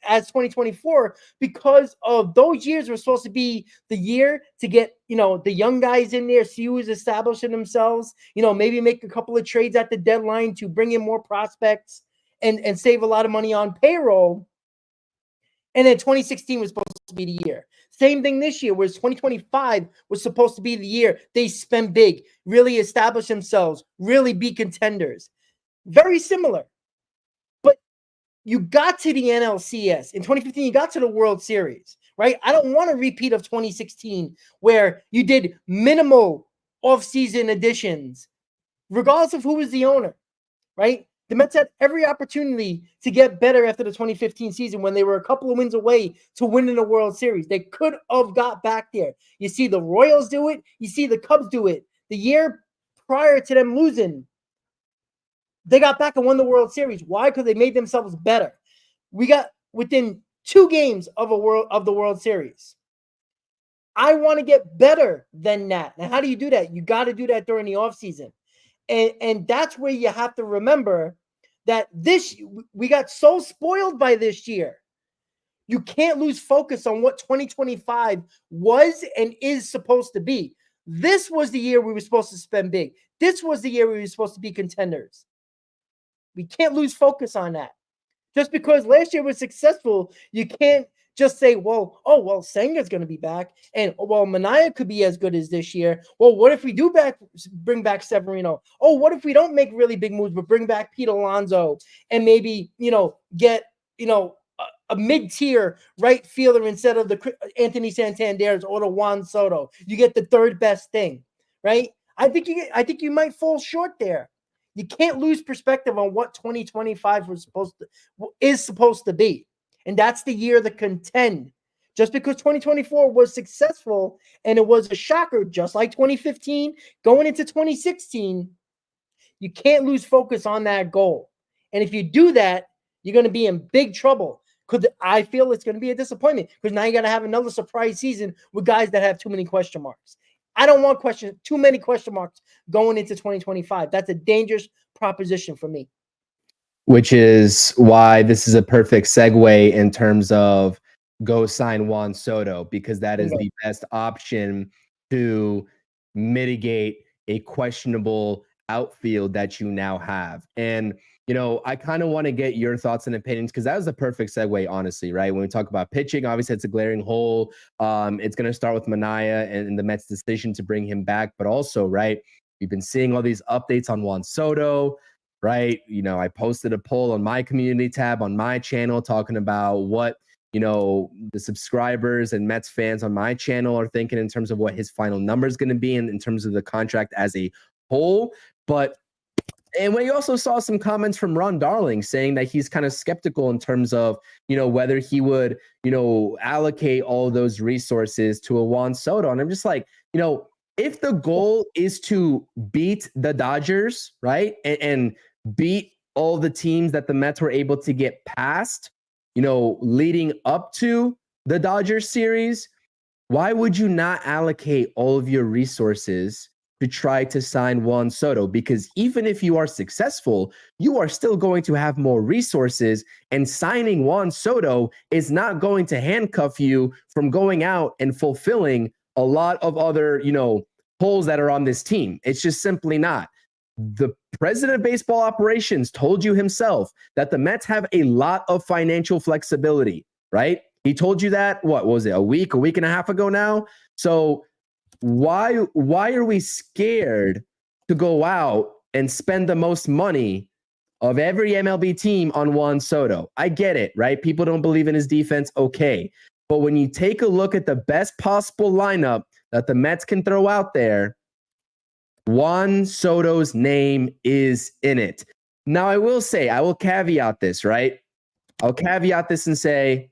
as 2024, because of those years were supposed to be the year to get the young guys in there, see who's establishing themselves, maybe make a couple of trades at the deadline to bring in more prospects and save a lot of money on payroll. And then 2016 was supposed to be the year. Same thing this year, whereas 2025 was supposed to be the year they spend big, really establish themselves, really be contenders. Very similar. But you got to the NLCS. In 2015, you got to the World Series, right? I don't want a repeat of 2016 where you did minimal offseason additions, regardless of who was the owner, right? The Mets had every opportunity to get better after the 2015 season when they were a couple of wins away to winning the World Series. They could have got back there. You see the Royals do it. You see the Cubs do it. The year prior to them losing, they got back and won the World Series. Why? Because they made themselves better. We got within 2 games of the World Series. I want to get better than that. Now, how do you do that? You got to do that during the offseason. And that's where you have to remember that we got so spoiled by this year. You can't lose focus on what 2025 was and is supposed to be. This was the year we were supposed to spend big. This was the year we were supposed to be contenders. We can't lose focus on that. Just because last year was successful, you can't just say, Senga's going to be back, and Manaea could be as good as this year. Well, what if we do bring back Severino? Oh, what if we don't make really big moves, but bring back Pete Alonso and maybe get a mid-tier right fielder instead of the Anthony Santander's or the Juan Soto? You get the third best thing, right? I think you might fall short there. You can't lose perspective on what 2025 is supposed to be. And that's the year to contend. Just because 2024 was successful and it was a shocker, just like 2015, going into 2016, you can't lose focus on that goal. And if you do that, you're going to be in big trouble. Because I feel it's going to be a disappointment. Because now you're going to have another surprise season with guys that have too many question marks. I don't want too many question marks going into 2025. That's a dangerous proposition for me. Which is why this is a perfect segue in terms of go sign Juan Soto, because that is the best option to mitigate a questionable outfield that you now have. And, I kind of want to get your thoughts and opinions because that was the perfect segue, honestly, right? When we talk about pitching, obviously it's a glaring hole. It's going to start with Manaea and the Mets' decision to bring him back. But also, right, we've been seeing all these updates on Juan Soto. Right. I posted a poll on my community tab on my channel talking about what, the subscribers and Mets fans on my channel are thinking in terms of what his final number is going to be in terms of the contract as a whole. And we also saw some comments from Ron Darling saying that he's kind of skeptical in terms of, whether he would, allocate all those resources to a Juan Soto. And I'm just like, if the goal is to beat the Dodgers, right, and beat all the teams that the Mets were able to get past, leading up to the Dodgers series, why would you not allocate all of your resources to try to sign Juan Soto? Because even if you are successful, you are still going to have more resources, and signing Juan Soto is not going to handcuff you from going out and fulfilling a lot of other, holes that are on this team. It's just simply not. The president of baseball operations told you himself that the Mets have a lot of financial flexibility, right? He told you that, what was it, a week and a half ago now? So why are we scared to go out and spend the most money of every MLB team on Juan Soto? I get it, right? People don't believe in his defense. Okay. But when you take a look at the best possible lineup that the Mets can throw out there, Juan Soto's name is in it. Now, I will say, I will caveat this, right? I'll caveat this and say,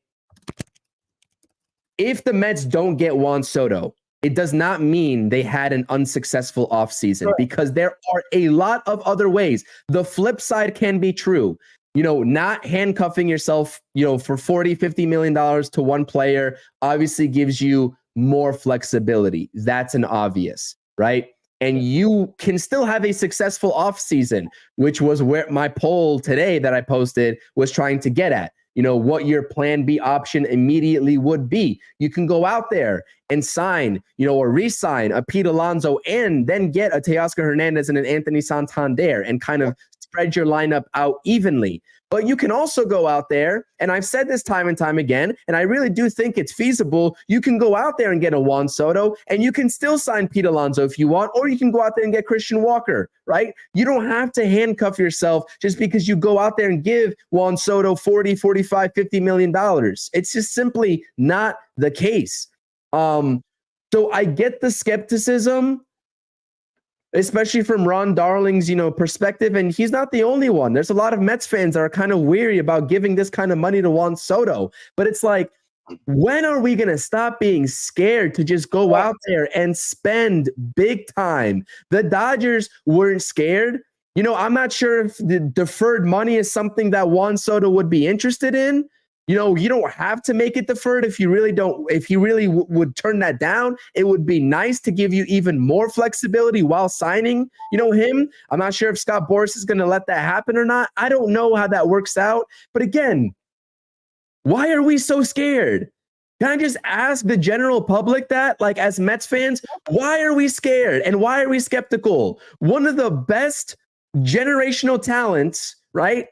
if the Mets don't get Juan Soto, it does not mean they had an unsuccessful offseason, because there are a lot of other ways. The flip side can be true. Not handcuffing yourself, for $40, $50 million to one player obviously gives you more flexibility. That's an obvious, right? And you can still have a successful offseason, which was where my poll today that I posted was trying to get at. What your plan B option immediately would be. You can go out there and sign, or re-sign a Pete Alonso and then get a Teoscar Hernandez and an Anthony Santander and kind of spread your lineup out evenly. But you can also go out there, and I've said this time and time again, and I really do think it's feasible. You can go out there and get a Juan Soto, and you can still sign Pete Alonso if you want, or you can go out there and get Christian Walker, right? You don't have to handcuff yourself just because you go out there and give Juan Soto $40, $45, $50 million. It's just simply not the case. So I get the skepticism, especially from Ron Darling's, perspective. And he's not the only one. There's a lot of Mets fans that are kind of weary about giving this kind of money to Juan Soto. But it's like, when are we going to stop being scared to just go out there and spend big time? The Dodgers weren't scared. I'm not sure if the deferred money is something that Juan Soto would be interested in. You don't have to make it deferred if you really don't. If he really would turn that down, it would be nice to give you even more flexibility while signing, him. I'm not sure if Scott Boras is going to let that happen or not. I don't know how that works out. But again, why are we so scared? Can I just ask the general public that, like, as Mets fans, why are we scared and why are we skeptical? One of the best generational talents, right?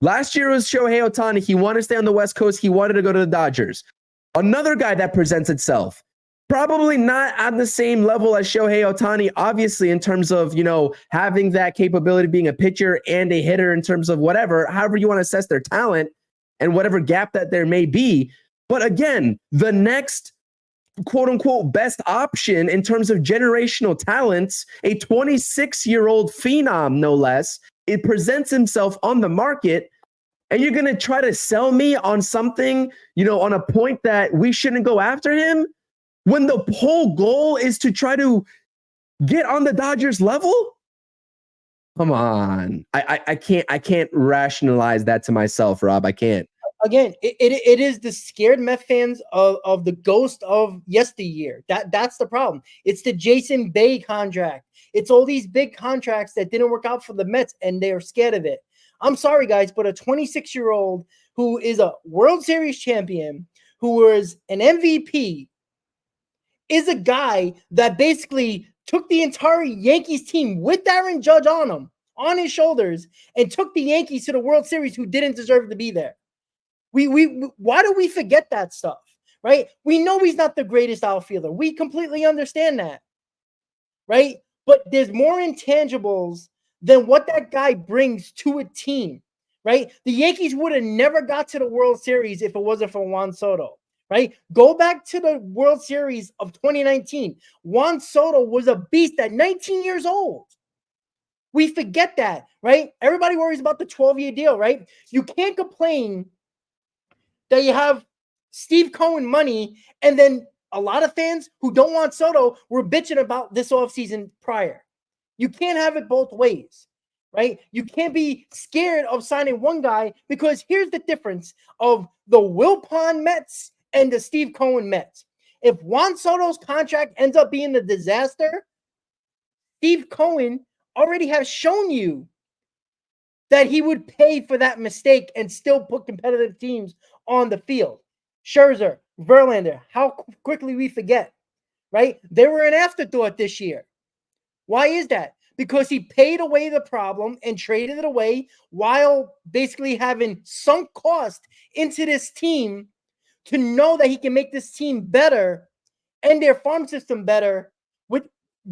Last year was Shohei Ohtani. He wanted to stay on the West Coast. He wanted to go to the Dodgers. Another guy that presents itself. Probably not on the same level as Shohei Ohtani, obviously, in terms of, having that capability of being a pitcher and a hitter in terms of however you want to assess their talent and whatever gap that there may be. But again, the next quote unquote best option in terms of generational talents, a 26-year-old phenom, no less, it presents himself on the market, and you're going to try to sell me on something, on a point that we shouldn't go after him, when the whole goal is to try to get on the Dodgers level? Come on. I can't rationalize that to myself, Rob. I can't. Again, it is the scared Met fans of the ghost of yesteryear. That's the problem. It's the Jason Bay contract. It's all these big contracts that didn't work out for the Mets, and they are scared of it. I'm sorry, guys, but a 26-year-old who is a World Series champion, who was an MVP, is a guy that basically took the entire Yankees team with Aaron Judge on him, on his shoulders, and took the Yankees to the World Series, who didn't deserve to be there. Why do we forget that stuff, right? We know he's not the greatest outfielder. We completely understand that, right? But there's more intangibles than what that guy brings to a team, right? The Yankees would have never got to the World Series if it wasn't for Juan Soto, right? Go back to the World Series of 2019. Juan Soto was a beast at 19 years old. We forget that, right? Everybody worries about the 12-year deal, right? You can't complain that you have Steve Cohen money, and then a lot of fans who don't want Soto were bitching about this offseason prior. You can't have it both ways, right? You can't be scared of signing one guy, because here's the difference of the Wilpon Mets and the Steve Cohen Mets. If Juan Soto's contract ends up being a disaster, Steve Cohen already has shown you that he would pay for that mistake and still put competitive teams on the field. Scherzer, Verlander, how quickly we forget, right? They were an afterthought this year. Why is that? Because he paid away the problem and traded it away while basically having sunk cost into this team to know that he can make this team better and their farm system better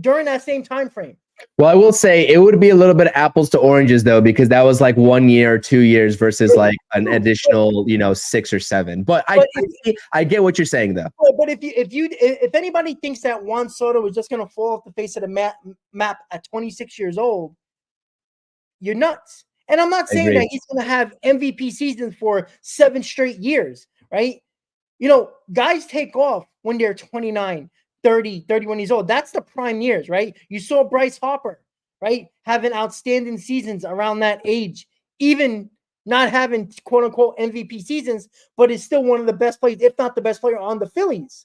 during that same time frame. Well, I will say it would be a little bit of apples to oranges though, because that was like 1 year or 2 years versus like an additional, 6 or 7. But I get what you're saying though. But if anybody thinks that Juan Soto is just going to fall off the face of the map at 26 years old, you're nuts. And I'm not saying that he's going to have MVP seasons for 7 straight years, right? Guys take off when they're 29, 30, 31 years old. That's the prime years, right? You saw Bryce Harper, right, having outstanding seasons around that age, even not having quote-unquote MVP seasons, but is still one of the best players, if not the best player on the Phillies,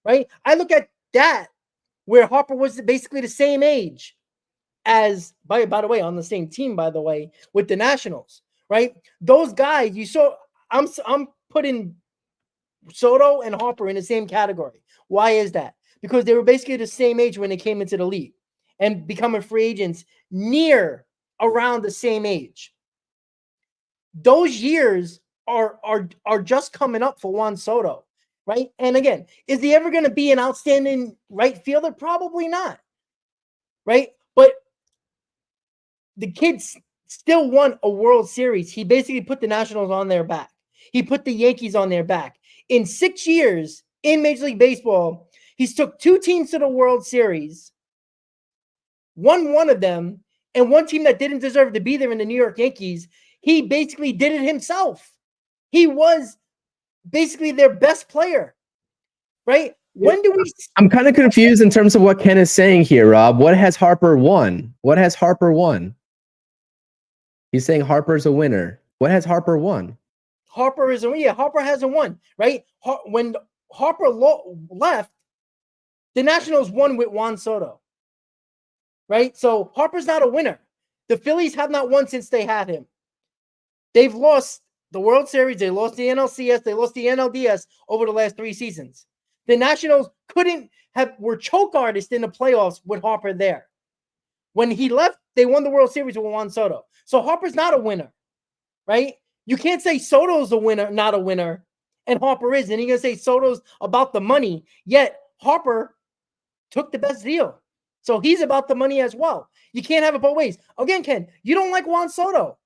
right? I look at that where Harper was basically the same age as, by the way, on the same team, by the way, with the Nationals, right? Those guys, you saw, I'm putting Soto and Harper in the same category. Why is that? Because they were basically the same age when they came into the league and becoming free agents near around the same age. Those years are just coming up for Juan Soto, right? And again, is he ever going to be an outstanding right fielder? Probably not, right? But the kid still won a World Series. He basically put the Nationals on their back. He put the Yankees on their back. In 6 years in Major League Baseball, he's took 2 teams to the World Series, won one of them, and one team that didn't deserve to be there in the New York Yankees, he basically did it himself. He was basically their best player, right? When do we... I'm kind of confused in terms of what Ken is saying here, Rob. What has Harper won? What has Harper won? He's saying Harper's a winner. What has Harper won? Harper hasn't won, right? When Harper left, the Nationals won with Juan Soto, right? So Harper's not a winner. The Phillies have not won since they had him. They've lost the World Series, they lost the NLCS, they lost the NLDS over the last 3 seasons. The Nationals were choke artists in the playoffs with Harper there. When he left, they won the World Series with Juan Soto. So Harper's not a winner, right? You can't say Soto's a winner, not a winner, and Harper is. And you're going to say Soto's about the money, yet Harper took the best deal. So he's about the money as well. You can't have it both ways. Again, Ken, you don't like Juan Soto.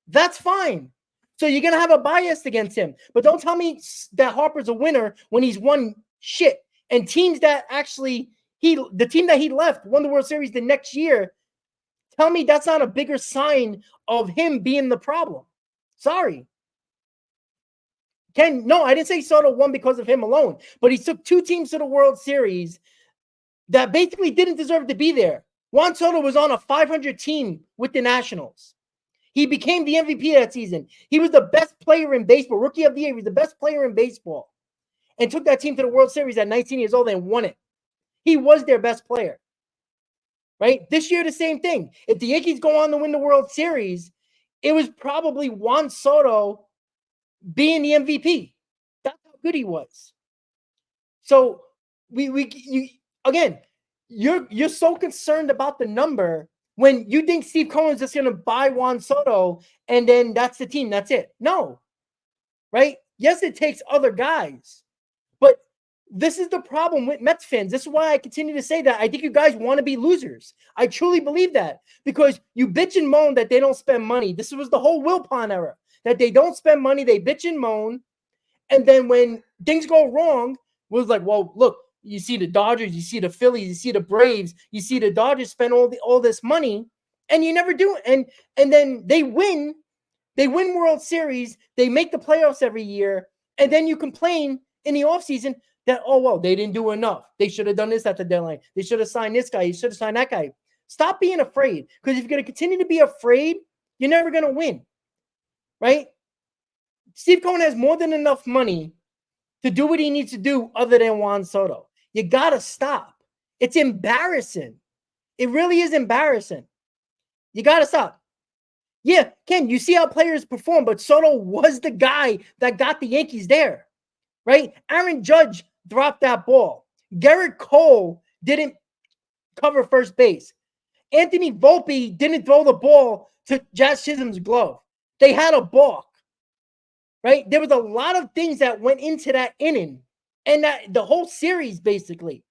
That's fine. So you're going to have a bias against him. But don't tell me that Harper's a winner when he's won shit. And teams that actually, the team that he left won the World Series the next year. Tell me that's not a bigger sign of him being the problem. Sorry. Ken, no, I didn't say Soto won because of him alone, but he took 2 teams to the World Series that basically didn't deserve to be there. Juan Soto was on a 500 team with the Nationals. He became the MVP that season. He was the best player in baseball, rookie of the year. He was the best player in baseball and took that team to the World Series at 19 years old and won it. He was their best player, right? This year, the same thing. If the Yankees go on to win the World Series, it was probably Juan Soto being the MVP. That's how good he was. So again, you're so concerned about the number when you think Steve Cohen's just going to buy Juan Soto and then that's the team. That's it. No, right? Yes, it takes other guys, but this is the problem with Mets fans. This is why I continue to say that I think you guys want to be losers. I truly believe that because you bitch and moan that they don't spend money. This was the whole Wilpon era, that they don't spend money, they bitch and moan. And then when things go wrong, it was like, well, look, you see the Dodgers, you see the Phillies, you see the Braves, you see the Dodgers spend all this money and you never do it. And then they win World Series, they make the playoffs every year, and then you complain in the offseason that, oh, well, they didn't do enough. They should have done this at the deadline. They should have signed this guy. You should have signed that guy. Stop being afraid, because if you're going to continue to be afraid, you're never going to win, right? Steve Cohen has more than enough money to do what he needs to do other than Juan Soto. You got to stop. It's embarrassing. It really is embarrassing. You got to stop. Yeah, Ken, you see how players perform, but Soto was the guy that got the Yankees there, right? Aaron Judge dropped that ball. Garrett Cole didn't cover first base. Anthony Volpe didn't throw the ball to Jazz Chisholm's glove. They had a balk, right? There was a lot of things that went into that inning and that the whole series basically,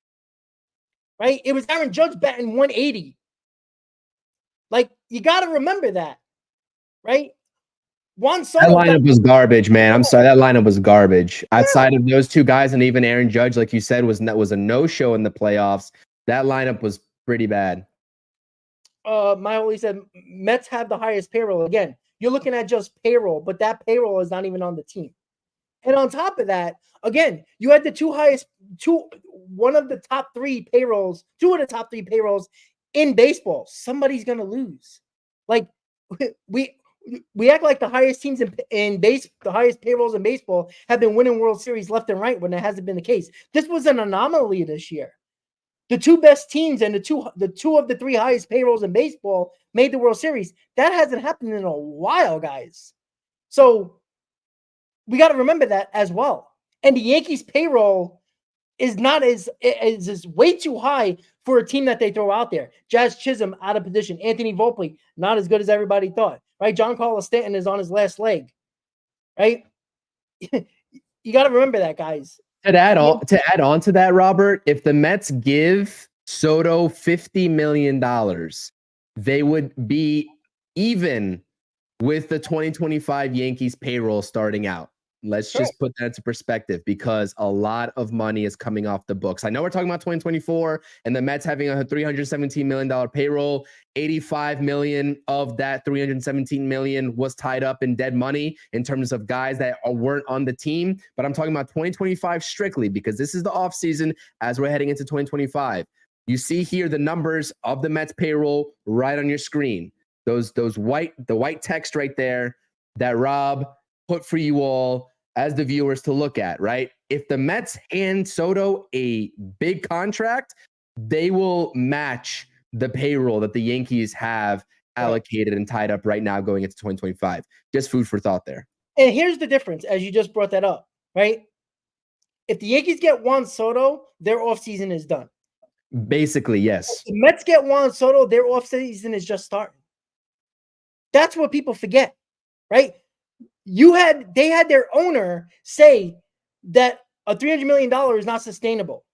right? It was Aaron Judge batting 180. you got to remember that, right? Juan That Soto. lineup was garbage, man. I'm sorry. That lineup was garbage. Outside of those two guys and even Aaron Judge, like you said, was a no-show in the playoffs. That lineup was pretty bad. Miley said Mets have the highest payroll. Again, you're looking at just payroll, but that payroll is not even on the team. And on top of that, again, you had the two of the top three payrolls in baseball. Somebody's gonna lose. Like we act like the highest teams the highest payrolls in baseball have been winning World Series left and right when that hasn't been the case. This was an anomaly this year. The two best teams and the two of the three highest payrolls in baseball made the World Series. That hasn't happened in a while, guys. So we got to remember that as well. And the Yankees payroll is way too high for a team that they throw out there. Jazz Chisholm out of position. Anthony Volpe not as good as everybody thought. Right? John Carlos Stanton is on his last leg. Right? You got to remember that, guys. To add on to that, Robert, if the Mets give Soto $50 million, they would be even with the 2025 Yankees payroll starting out. Let's just put that into perspective because a lot of money is coming off the books. I know we're talking about 2024 and the Mets having a $317 million payroll. 85 million of that 317 million was tied up in dead money in terms of guys that weren't on the team. But I'm talking about 2025 strictly because this is the offseason as we're heading into 2025. You see here the numbers of the Mets payroll right on your screen. The white text right there that Rob put for you all as the viewers to look at, right? If the Mets hand Soto a big contract, they will match the payroll that the Yankees have allocated and tied up right now going into 2025. Just food for thought there. And here's the difference, as you just brought that up, right? If the Yankees get Juan Soto, their offseason is done. Basically, yes. If the Mets get Juan Soto, their offseason is just starting. That's what people forget, right? They had their owner say that a $300 million is not sustainable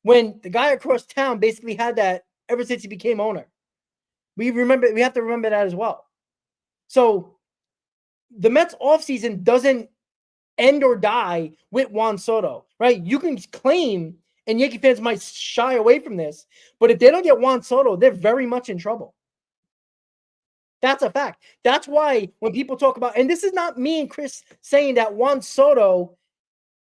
when the guy across town basically had that ever since he became owner. We have to remember that as well. So the Mets offseason doesn't end or die with Juan Soto, right? You can claim, and Yankee fans might shy away from this, but if they don't get Juan Soto, they're very much in trouble. That's a fact. That's why when people talk about, and this is not me and Chris saying that Juan Soto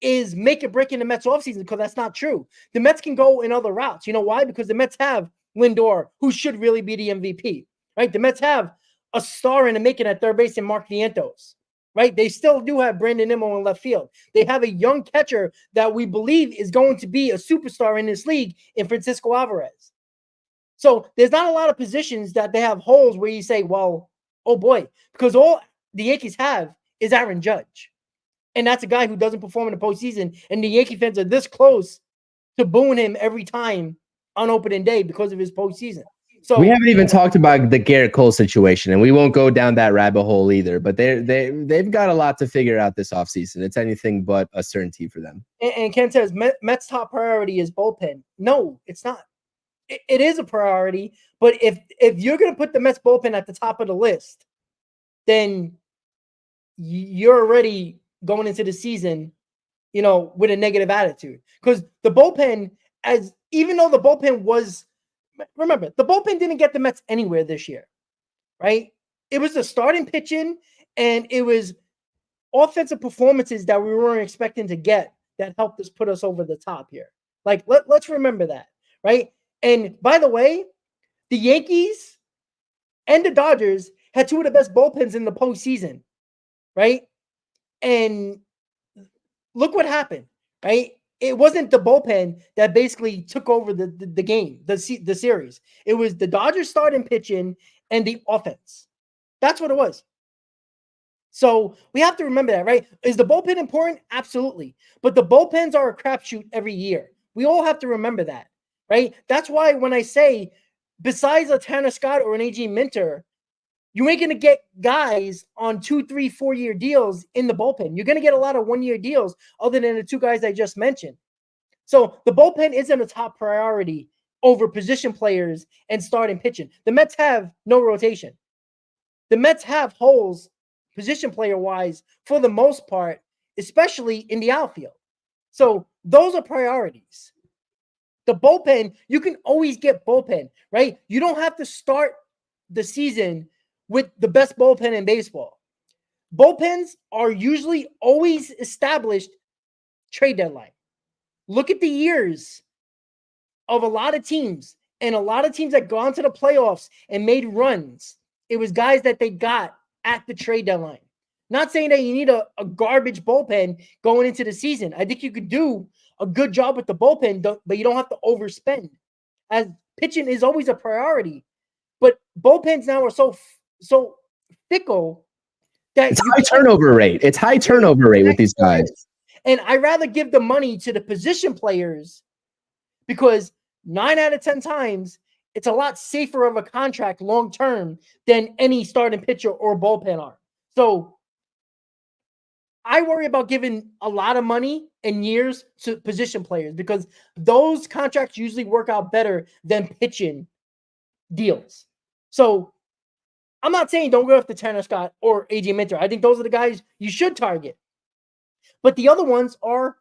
is make or break in the Mets offseason, because that's not true. The Mets can go in other routes. You know why? Because the Mets have Lindor, who should really be the MVP, right? The Mets have a star in the making at third base in Mark Vientos, right? They still do have Brandon Nimmo in left field. They have a young catcher that we believe is going to be a superstar in this league in Francisco Alvarez. So there's not a lot of positions that they have holes where you say, well, oh boy, because all the Yankees have is Aaron Judge. And that's a guy who doesn't perform in the postseason. And the Yankee fans are this close to booing him every time on opening day because of his postseason. So we haven't even talked about the Garrett Cole situation, and we won't go down that rabbit hole either. But they've got a lot to figure out this offseason. It's anything but a certainty for them. And Ken says Mets' top priority is bullpen. No, it's not. It is a priority, but if you're going to put the Mets bullpen at the top of the list, then you're already going into the season, with a negative attitude. Because the bullpen, even though the bullpen was, remember, the bullpen didn't get the Mets anywhere this year, right? It was the starting pitching, and it was offensive performances that we weren't expecting to get that helped us put us over the top here. Like, let's remember that, right? And by the way, the Yankees and the Dodgers had two of the best bullpens in the postseason, right? And look what happened, right? It wasn't the bullpen that basically took over the game, the series. It was the Dodgers starting pitching and the offense. That's what it was. So we have to remember that, right? Is the bullpen important? Absolutely. But the bullpens are a crapshoot every year. We all have to remember that. Right? That's why when I say, besides a Tanner Scott or an A.J. Minter, you ain't going to get guys on 2, 3, 4-year deals in the bullpen. You're going to get a lot of 1-year deals other than the two guys I just mentioned. So the bullpen isn't a top priority over position players and starting pitching. The Mets have no rotation. the Mets have holes position player wise for the most part, especially in the outfield. So those are priorities. The bullpen, you can always get bullpen, right? You don't have to start the season with the best bullpen in baseball. Bullpens are usually always established trade deadline. Look at the years of a lot of teams, and a lot of teams that gone to the playoffs and made runs. It was guys that they got at the trade deadline. Not saying that you need a garbage bullpen going into the season. I think you could do a good job with the bullpen, but you don't have to overspend. As pitching is always a priority, but bullpens now are so fickle that it's high turnover rate. It's high turnover rate with these guys. And I rather give the money to the position players because 9 out of 10 times it's a lot safer of a contract long term than any starting pitcher or bullpen arm. So I worry about giving a lot of money and years to position players because those contracts usually work out better than pitching deals. So I'm not saying don't go after Tanner Scott or AJ Minter. I think those are the guys you should target. But the other ones are,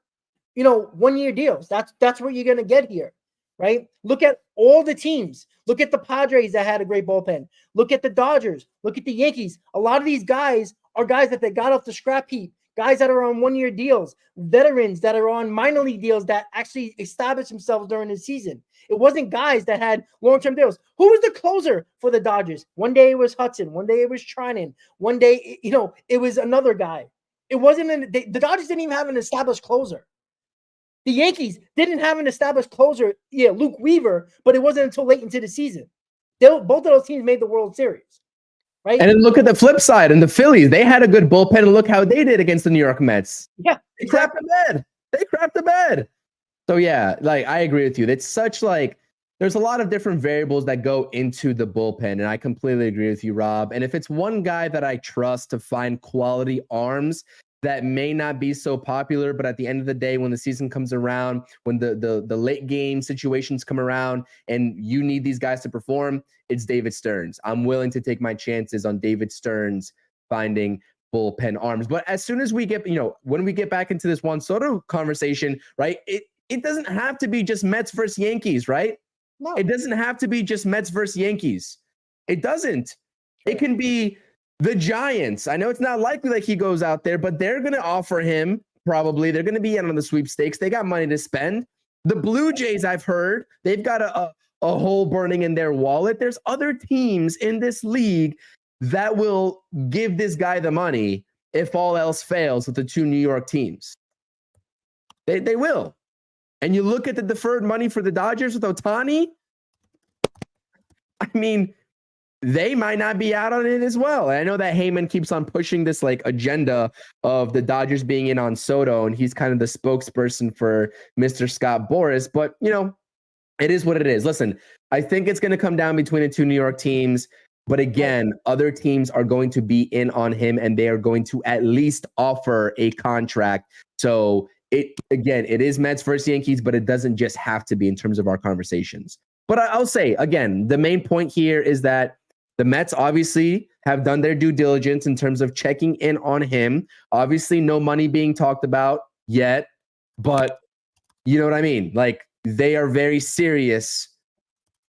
1-year deals. That's what you're going to get here, right? Look at all the teams. Look at the Padres that had a great bullpen. Look at the Dodgers. Look at the Yankees. A lot of these guys are guys that they got off the scrap heap. Guys that are on 1-year deals, veterans that are on minor league deals that actually established themselves during the season. It wasn't guys that had long-term deals. Who was the closer for the Dodgers? One day it was Hudson. One day it was Trinan. One day, it was another guy. It wasn't the Dodgers didn't even have an established closer. The Yankees didn't have an established closer. Yeah, Luke Weaver, but it wasn't until late into the season. Both of those teams made the World Series. Right? And then look at the flip side. And the Phillies, they had a good bullpen, and look how they did against the New York Mets. Yeah, they crapped the bed. So yeah, I agree with you. It's such there's a lot of different variables that go into the bullpen, and I completely agree with you, Rob. And if it's one guy that I trust to find quality arms that may not be so popular, but at the end of the day, when the season comes around, when the late game situations come around and you need these guys to perform, it's David Stearns. I'm willing to take my chances on David Stearns finding bullpen arms. But as soon as we get, when we get back into this Juan Soto conversation, right, it doesn't have to be just Mets versus Yankees, right? No. It doesn't have to be just Mets versus Yankees. It doesn't. It can be the Giants. I know it's not likely that he goes out there, but they're going to offer him probably. They're going to be in on the sweepstakes. They got money to spend. The Blue Jays, I've heard, they've got a hole burning in their wallet. There's other teams in this league that will give this guy the money if all else fails with the two New York teams. They will. And you look at the deferred money for the Dodgers with Ohtani, I mean, they might not be out on it as well. And I know that Heyman keeps on pushing this agenda of the Dodgers being in on Soto, and he's kind of the spokesperson for Mr. Scott Boras. But, it is what it is. Listen, I think it's going to come down between the two New York teams. But again, other teams are going to be in on him, and they are going to at least offer a contract. So it is Mets versus Yankees, but it doesn't just have to be in terms of our conversations. But I'll say, again, the main point here is that the Mets obviously have done their due diligence in terms of checking in on him. Obviously, no money being talked about yet, but you know what I mean? They are very serious.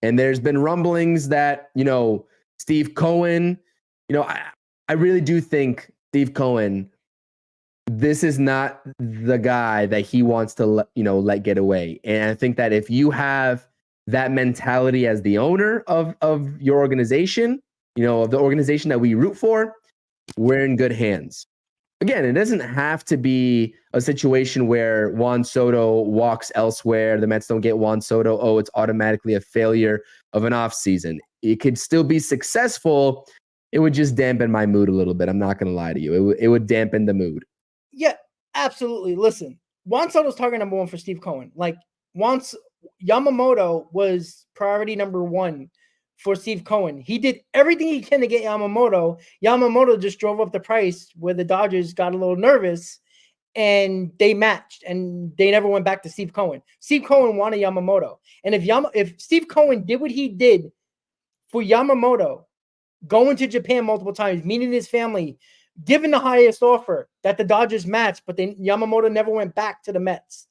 And there's been rumblings that, Steve Cohen, I really do think Steve Cohen, this is not the guy that he wants to let get away. And I think that if you have that mentality as the owner of your organization, of the organization that we root for, we're in good hands. Again, it doesn't have to be a situation where Juan Soto walks elsewhere. The Mets don't get Juan Soto. Oh, it's automatically a failure of an offseason. It could still be successful. It would just dampen my mood a little bit. I'm not going to lie to you. It would dampen the mood. Yeah, absolutely. Listen, Juan Soto's target number one for Steve Cohen. Once Yamamoto was priority number one for Steve Cohen. He did everything he can to get Yamamoto. Yamamoto just drove up the price where the Dodgers got a little nervous and they matched and they never went back to Steve Cohen. Steve Cohen wanted Yamamoto. And if Steve Cohen did what he did for Yamamoto going to Japan multiple times, meeting his family, given the highest offer that the Dodgers matched, but then Yamamoto never went back to the Mets,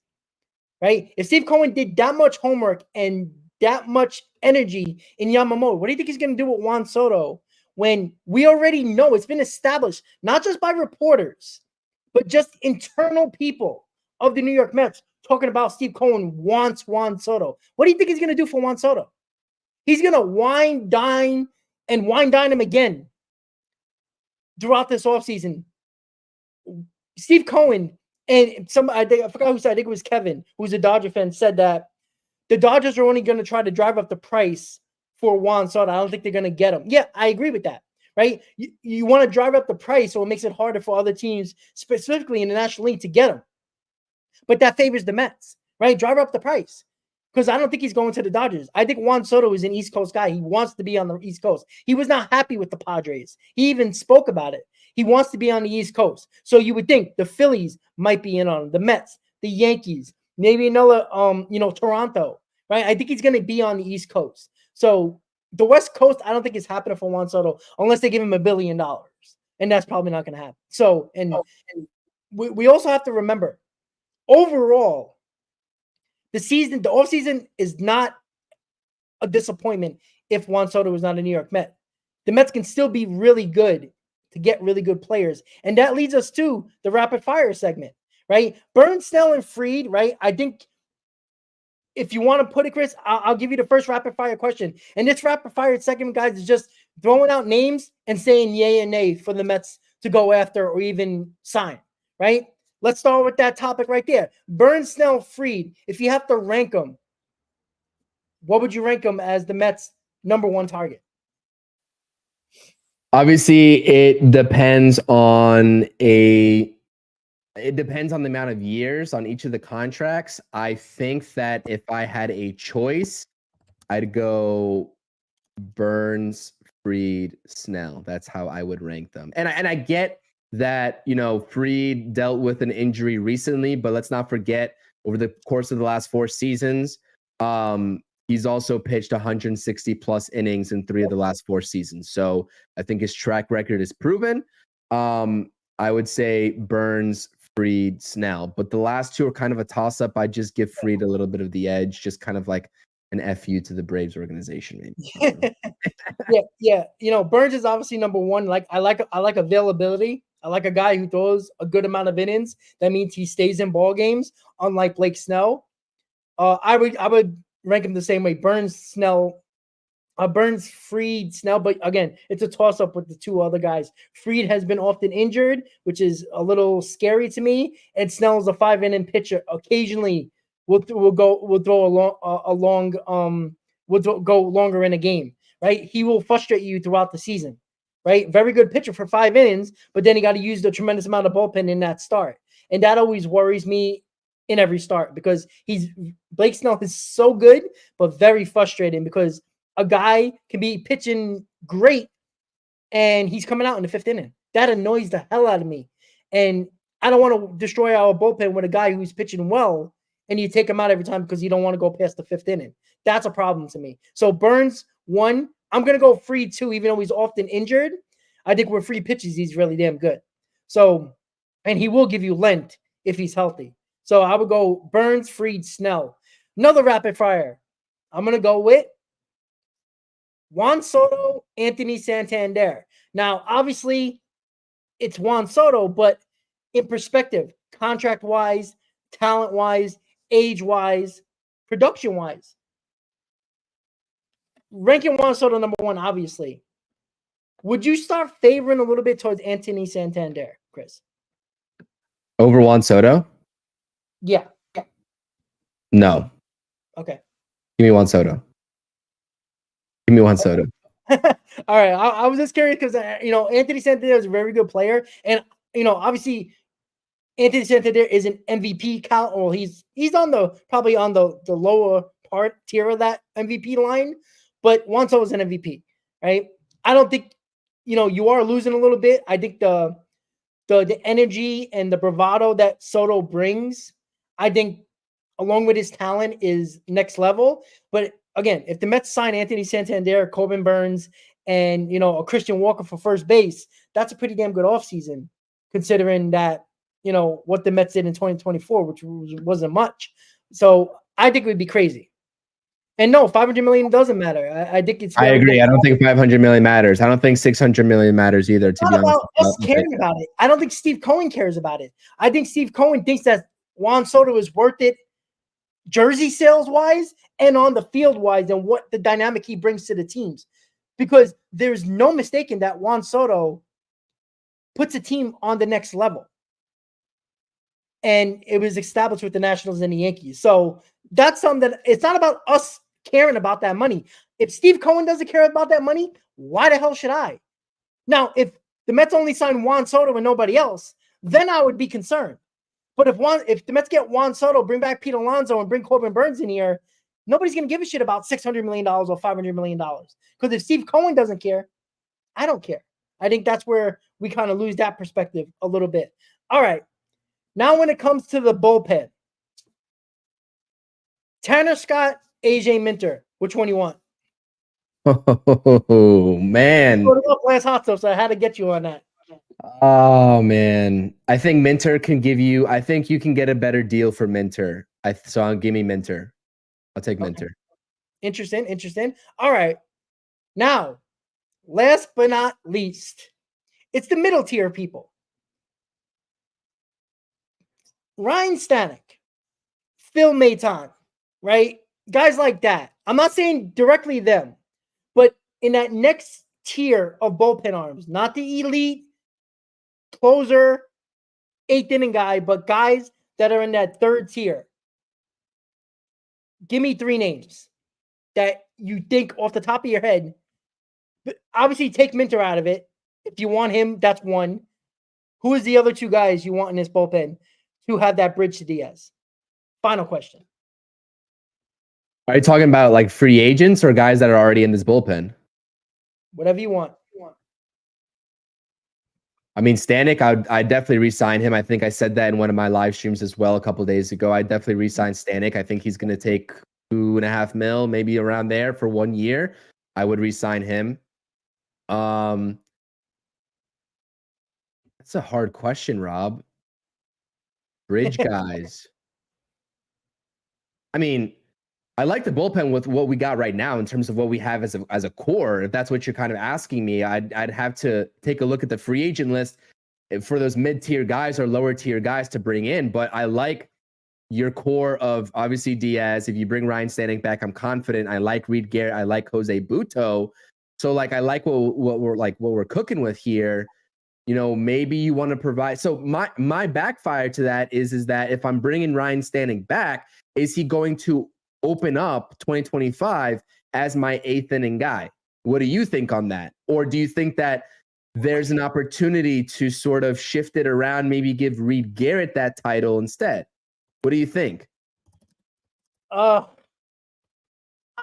right? If Steve Cohen did that much homework and that much energy in Yamamoto, what do you think he's going to do with Juan Soto when we already know it's been established, not just by reporters, but just internal people of the New York Mets talking about Steve Cohen wants Juan Soto? What do you think he's going to do for Juan Soto? He's going to wine, dine him again throughout this offseason. Steve Cohen and I forgot who said, I think it was Kevin, who's a Dodger fan, said that the Dodgers are only going to try to drive up the price for Juan Soto. I don't think they're going to get him. Yeah, I agree with that, right? You want to drive up the price so it makes it harder for other teams, specifically in the National League, to get him. But that favors the Mets, right? Drive up the price. Because I don't think he's going to the Dodgers. I think Juan Soto is an East Coast guy. He wants to be on the East Coast. He was not happy with the Padres. He even spoke about it. He wants to be on the East Coast. So you would think the Phillies might be in on him, the Mets, the Yankees, maybe another, Toronto, right? I think he's going to be on the East Coast. So the West Coast, I don't think it's happening for Juan Soto unless they give him $1 billion. And that's probably not going to happen. So, and we also have to remember, overall, the offseason is not a disappointment if Juan Soto is not a New York Met. The Mets can still be really good to get really good players. And that leads us to the rapid fire segment, right? Burns, Snell, and Fried, right? I think if you want to put it, Chris, I'll give you the first rapid fire question. And this rapid fire segment, guys, is just throwing out names and saying yay and nay for the Mets to go after or even sign, right? Let's start with that topic right there. Burns, Snell, Fried. If you have to rank them, what would you rank them as the Mets' number one target? Obviously, it depends on the amount of years on each of the contracts. I think that if I had a choice, I'd go Burns, Fried, Snell. That's how I would rank them. And I get that, Fried dealt with an injury recently, but let's not forget over the course of the last 4 seasons, he's also pitched 160 plus innings in 3 of the last 4 seasons. So I think his track record is proven. I would say Burns, Fried, Snell, but the last 2 are kind of a toss up. I just give Fried a little bit of the edge, just kind of like an FU to the Braves organization, maybe. Yeah. Burns is obviously number one. Like I like availability. I like a guy who throws a good amount of innings. That means he stays in ball games, unlike Blake Snell. I would rank him the same way. Burns, Snell, Burns, Fried, Snell. But again, it's a toss up with the 2 other guys. Fried has been often injured, which is a little scary to me. And Snell is a 5-inning pitcher. Occasionally, we'll go longer in a game. Right? He will frustrate you throughout the season. Right? Very good pitcher for 5 innings, but then he got to use the tremendous amount of bullpen in that start. And that always worries me in every start because Blake Snell is so good, but very frustrating because a guy can be pitching great and he's coming out in the 5th inning. That annoys the hell out of me. And I don't want to destroy our bullpen with a guy who's pitching well and you take him out every time because you don't want to go past the 5th inning. That's a problem to me. So Burns, 1. I'm going to go Fried 2, even though he's often injured. I think with free pitches, he's really damn good. So, and he will give you length if he's healthy. So I would go Burns, Fried, Snell. Another rapid fire. I'm going to go with Juan Soto, Anthony Santander. Now, obviously, it's Juan Soto, but in perspective, contract-wise, talent-wise, age-wise, production-wise, ranking Juan Soto number 1, obviously. Would you start favoring a little bit towards Anthony Santander, Chris? Over Juan Soto? Yeah. No. Okay. Give me Juan Soto. Give me Juan Soto. All right. I was just curious because, Anthony Santander is a very good player. And, obviously, Anthony Santander is an MVP count. Well, he's probably on the lower part tier of that MVP line. But Juan Soto is an MVP, right? I don't think, you are losing a little bit. I think the energy and the bravado that Soto brings, I think, along with his talent, is next level. But again, if the Mets sign Anthony Santander, Corbin Burns, and a Christian Walker for first base, that's a pretty damn good offseason, considering that what the Mets did in 2024, which wasn't much. So I think it would be crazy. And no, $500 million doesn't matter. I think it's. I agree. I don't think $500 million matters. I don't think $600 million matters either. To be honest, about us caring about it. I don't think Steve Cohen cares about it. I think Steve Cohen thinks that Juan Soto is worth it, jersey sales wise and on the field wise, and what the dynamic he brings to the teams. Because there's no mistaking that Juan Soto puts a team on the next level. And it was established with the Nationals and the Yankees. So that's something that it's not about us caring about that money. If Steve Cohen doesn't care about that money, why the hell should I? Now, if the Mets only sign Juan Soto and nobody else, then I would be concerned. But if the Mets get Juan Soto, bring back Pete Alonso, and bring Corbin Burns in here, nobody's going to give a shit about $600 million or $500 million. Because if Steve Cohen doesn't care, I don't care. I think that's where we kind of lose that perspective a little bit. All right. Now when it comes to the bullpen, Tanner Scott, AJ Minter, which one you want? Oh, man. You up last hot stuff, so I had to get you on that. Oh, man. I think Minter can give you – I think you can get a better deal for Minter. So give me Minter. I'll take Minter. Interesting. All right. Now, last but not least, it's the middle tier people. Ryan Stanek, Phil Maton, right? Guys like that. I'm not saying directly them, but in that next tier of bullpen arms, not the elite closer, 8th inning guy, but guys that are in that third tier. Give me 3 names that you think off the top of your head. Obviously, take Minter out of it. If you want him, that's one. Who is the other 2 guys you want in this bullpen to have that bridge to Diaz? Final question. Are you talking about like free agents or guys that are already in this bullpen? Whatever you want. I mean, Stanek, I'd definitely re-sign him. I think I said that in one of my live streams as well a couple of days ago. I'd definitely re-sign Stanek. I think he's going to take $2.5 million, maybe around there for 1 year. I would re-sign him. That's a hard question, Rob. Bridge guys. I mean, I like the bullpen with what we got right now in terms of what we have as a core. If that's what you're kind of asking me, I'd have to take a look at the free agent list for those mid-tier guys or lower tier guys to bring in. But I like your core of obviously Diaz. If you bring Ryan Stanek back, I'm confident. I like Reed Garrett. I like Jose Butto. So like I like what we're cooking with here. Maybe you want to provide. So my backfire to that is that if I'm bringing Ryan Stanek back, is he going to open up 2025 as my 8th inning guy? What do you think on that? Or do you think that there's an opportunity to sort of shift it around, maybe give Reed Garrett that title instead? What do you think? I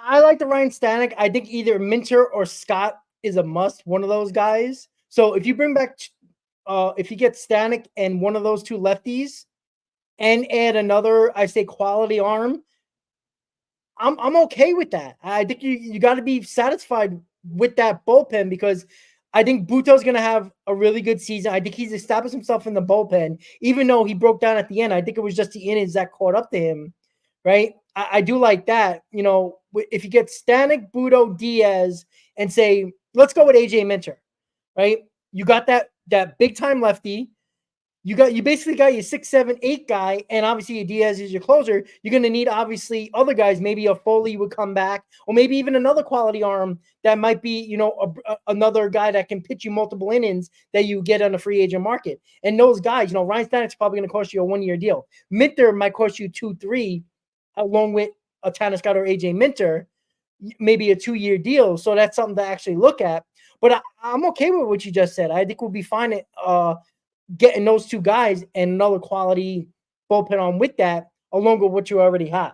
like the Ryan Stanek. I think either Minter or Scott is a must, one of those guys. So if you bring back, if you get Stanek and one of those 2 lefties and add another, I say quality arm, I'm okay with that. I think you got to be satisfied with that bullpen because I think Buto's going to have a really good season. I think he's established himself in the bullpen, even though he broke down at the end. I think it was just the innings that caught up to him, right? I do like that. If you get Stanek, Buto, Diaz, and say, let's go with AJ Minter, right? You got that big time lefty. You basically got your 6, 7, 8 guy, and obviously Diaz is your closer. You're going to need obviously other guys. Maybe a Foley would come back, or maybe even another quality arm that might be, another guy that can pitch you multiple innings that you get on the free agent market. And those guys, Ryan Stanek's probably going to cost you a 1-year deal. Minter might cost you 2, 3, along with a Tanner Scott or AJ Minter, maybe a 2-year deal. So that's something to actually look at. But I'm okay with what you just said. I think we'll be fine at getting those 2 guys and another quality bullpen on with that, along with what you already have.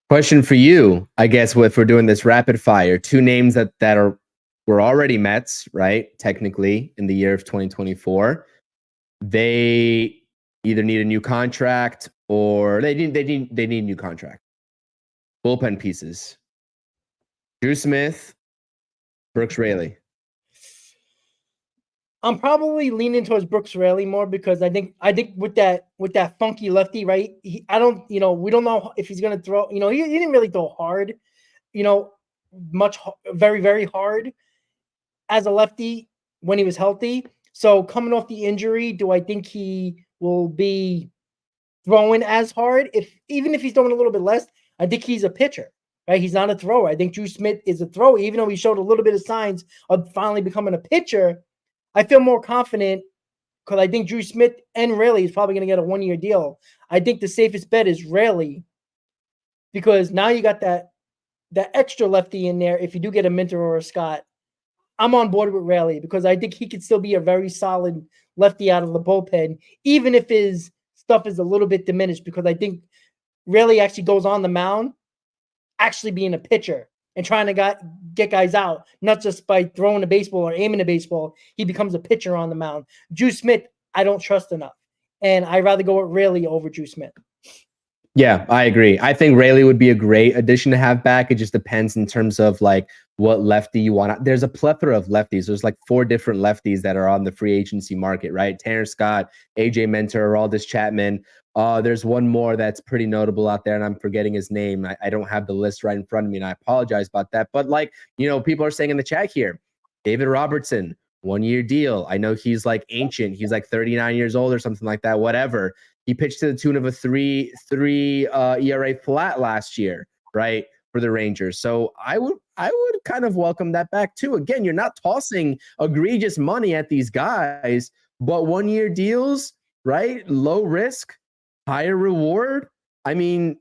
Question for you, I guess, if we're doing this rapid fire, 2 names that were already Mets, right? Technically, in the year of 2024, they either need a new contract or they need a new contract. Bullpen pieces: Drew Smith, Brooks Raley. I'm probably leaning towards Brooks Raley more because I think with that funky lefty, right? We don't know if he's gonna throw. He didn't really throw hard, very, very hard as a lefty when he was healthy. So coming off the injury, do I think he will be throwing as hard? Even if he's throwing a little bit less, I think he's a pitcher, right? He's not a thrower. I think Drew Smith is a thrower, even though he showed a little bit of signs of finally becoming a pitcher. I feel more confident because I think Drew Smith and Raley is probably going to get a 1-year deal. I think the safest bet is Raley because now you got that extra lefty in there. If you do get a Minter or a Scott, I'm on board with Raley because I think he could still be a very solid lefty out of the bullpen, even if his stuff is a little bit diminished, because I think Raley actually goes on the mound actually being a pitcher and trying to get guys out, not just by throwing a baseball or aiming a baseball. He becomes a pitcher on the mound. Drew Smith, I don't trust enough. And I'd rather go with Raley over Drew Smith. Yeah, I agree. I think Raley would be a great addition to have back. It just depends in terms of like what lefty you want. There's a plethora of lefties. There's like 4 different lefties that are on the free agency market, right? Tanner Scott, AJ Minter, Aroldis Chapman. There's one more that's pretty notable out there, and I'm forgetting his name. I don't have the list right in front of me, and I apologize about that. But like, people are saying in the chat here, David Robertson, 1-year deal. I know he's like ancient. He's like 39 years old or something like that, whatever. He pitched to the tune of a 3 ERA flat last year, right, for the Rangers. So I would kind of welcome that back too. Again, you're not tossing egregious money at these guys, but 1-year deals, right? Low risk, higher reward. I mean,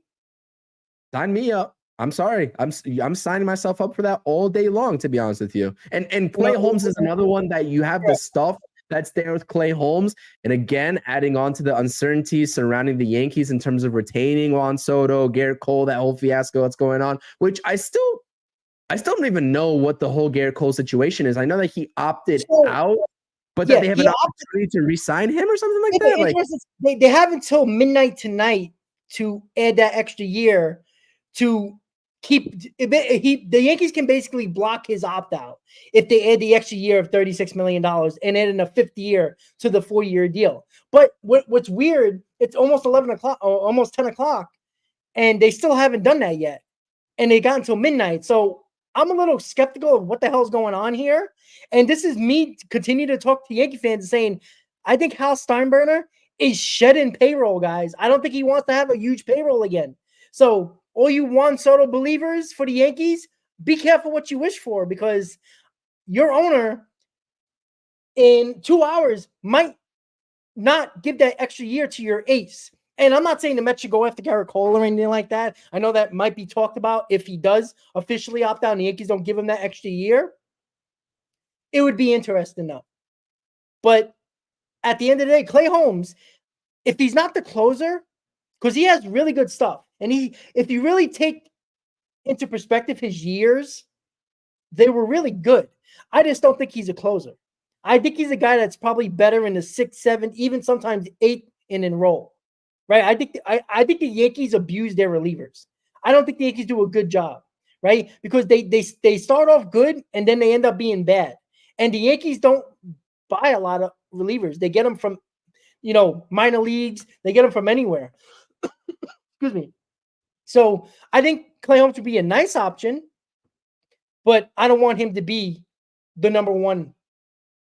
sign me up. I'm sorry. I'm signing myself up for that all day long, to be honest with you. And Clay Holmes is another one that you have the stuff that's there with Clay Holmes. And again, adding on to the uncertainties surrounding the Yankees in terms of retaining Juan Soto, Garrett Cole, that whole fiasco that's going on, which I still don't even know what the whole Garrett Cole situation is. I know that he opted out, but that they have an opportunity to re-sign him or something like that. Like, they have until midnight tonight to add that extra year to keep the Yankees can basically block his opt-out if they add the extra year of $36 million and add in a 5th year to the 4-year deal. But what's weird, it's almost 11 o'clock or almost 10 o'clock, and they still haven't done that yet. And they got until midnight. So I'm a little skeptical of what the hell's going on here. And this is me continue to talk to Yankee fans and saying, I think Hal Steinbrenner is shedding payroll, guys. I don't think he wants to have a huge payroll again. So all you Juan Soto believers for the Yankees, be careful what you wish for, because your owner in 2 hours might not give that extra year to your ace. And I'm not saying the Mets should go after Garrett Cole or anything like that. I know that might be talked about if he does officially opt out and the Yankees don't give him that extra year. It would be interesting, though. But at the end of the day, Clay Holmes, if he's not the closer, because he has really good stuff, and if you really take into perspective his years, they were really good. I just don't think he's a closer. I think he's a guy that's probably better in the 6th, 7th, even sometimes 8th inning role. Right? I think the Yankees abuse their relievers. I don't think the Yankees do a good job, right? Because they start off good and then they end up being bad. And the Yankees don't buy a lot of relievers. They get them from, minor leagues. They get them from anywhere. Excuse me. So I think Clay Holmes would be a nice option, but I don't want him to be the number 1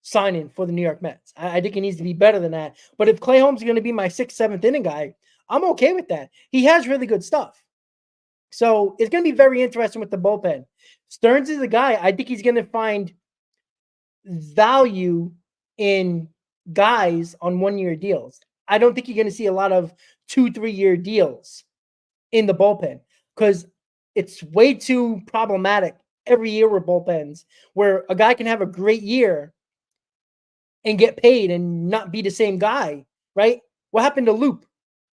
signing for the New York Mets. I think he needs to be better than that. But if Clay Holmes is going to be my 6th, 7th inning guy, I'm okay with that. He has really good stuff. So it's going to be very interesting with the bullpen. Stearns is a guy, I think he's going to find value in guys on 1-year deals. I don't think you're going to see a lot of 2-3-year deals in the bullpen because it's way too problematic every year with bullpens where a guy can have a great year and get paid and not be the same guy, right? What happened to Loop?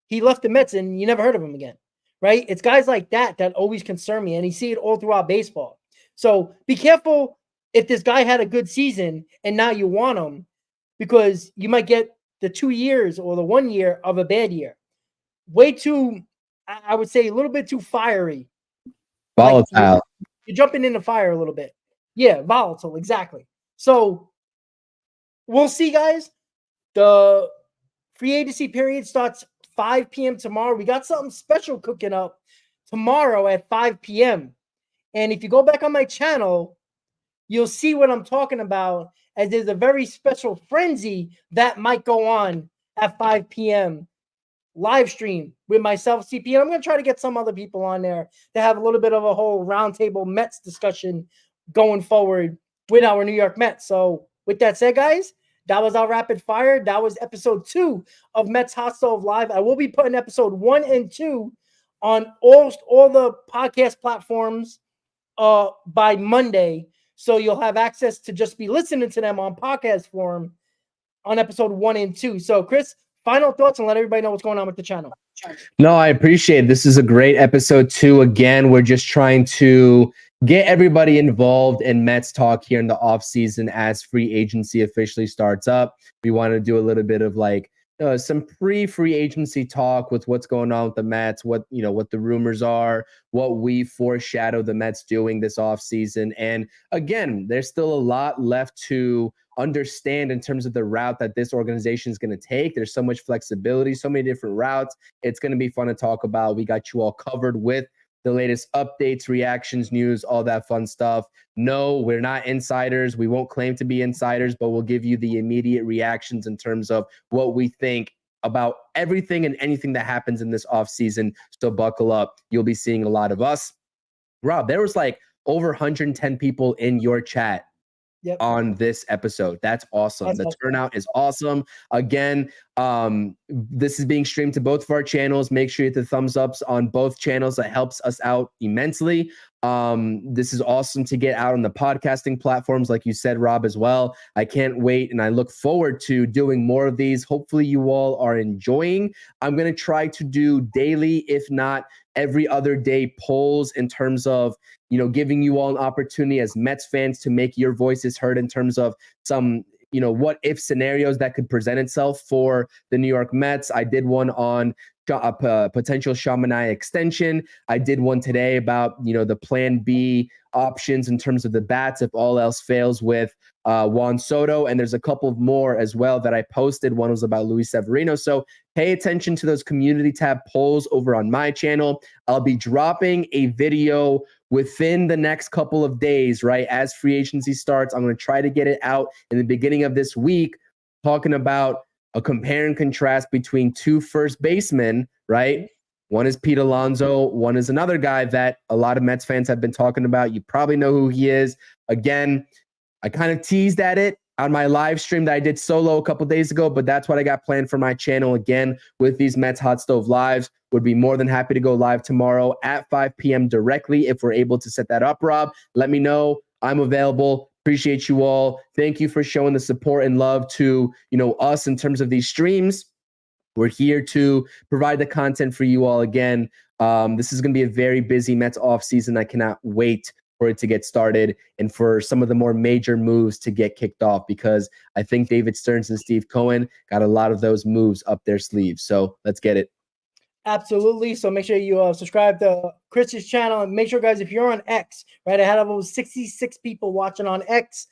He left the Mets and you never heard of him again, right? It's guys like that always concern me, and you see it all throughout baseball. So be careful if this guy had a good season and now you want him, because you might get the 2 years or the 1 year of a bad year. Way too, I would say, a little bit too fiery. Volatile. You're jumping in the fire a little bit. Yeah, volatile, exactly. So we'll see, guys. The free agency period starts 5 p.m. tomorrow. We got something special cooking up tomorrow at 5 p.m. And if you go back on my channel, you'll see what I'm talking about, as there's a very special frenzy that might go on at 5 p.m. live stream with myself, CP. And I'm going to try to get some other people on there to have a little bit of a whole roundtable Mets discussion going forward with our New York Mets. So with that said, guys, that was our rapid fire. That was episode 2 of Mets Hot Stove Live. I will be putting episode 1 and 2 on all the podcast platforms by Monday. So you'll have access to just be listening to them on podcast form on episode 1 and 2. So Chris, final thoughts and let everybody know what's going on with the channel. No, I appreciate it. This is a great episode 2. Again, we're just trying to get everybody involved in Mets talk here in the off season as free agency officially starts up. We want to do a little bit of like some pre-free agency talk with what's going on with the Mets, what the rumors are, what we foreshadow the Mets doing this off season. And again, there's still a lot left to understand in terms of the route that this organization is going to take. There's so much flexibility, so many different routes. It's going to be fun to talk about. We got you all covered with the latest updates, reactions, news, all that fun stuff. No, we're not insiders. We won't claim to be insiders, but we'll give you the immediate reactions in terms of what we think about everything and anything that happens in this offseason. So buckle up. You'll be seeing a lot of us. Rob, there was like over 110 people in your chat on this episode. That's awesome. The turnout is awesome. Again, this is being streamed to both of our channels. Make sure you hit the thumbs ups on both channels. That helps us out immensely. This is awesome to get out on the podcasting platforms, like you said, Rob, as well. I can't wait, and I look forward to doing more of these. Hopefully you all are enjoying. I'm going to try to do daily, if not every other day, polls in terms of, giving you all an opportunity as Mets fans to make your voices heard in terms of some, what if scenarios that could present itself for the New York Mets. I did one on a potential Manaea extension. I did one today about, the plan B options in terms of the bats if all else fails with Juan Soto. And there's a couple more as well that I posted. One was about Luis Severino. So pay attention to those community tab polls over on my channel. I'll be dropping a video within the next couple of days, right? As free agency starts, I'm going to try to get it out in the beginning of this week, talking about a compare and contrast between 2 first basemen, right? One is Pete Alonso. One is another guy that a lot of Mets fans have been talking about. You probably know who he is. Again, I kind of teased at it on my live stream that I did solo a couple days ago, but that's what I got planned for my channel again with these Mets Hot Stove Lives. Would be more than happy to go live tomorrow at 5 p.m. directly if we're able to set that up, Rob. Let me know. I'm available. Appreciate you all. Thank you for showing the support and love to, us in terms of these streams. We're here to provide the content for you all again. This is going to be a very busy Mets offseason. I cannot wait for it to get started and for some of the more major moves to get kicked off, because I think David Stearns and Steve Cohen got a lot of those moves up their sleeves. So let's get it. Absolutely. So make sure you subscribe to Chris's channel, and make sure, guys, if you're on X, right, I had over 66 people watching on X.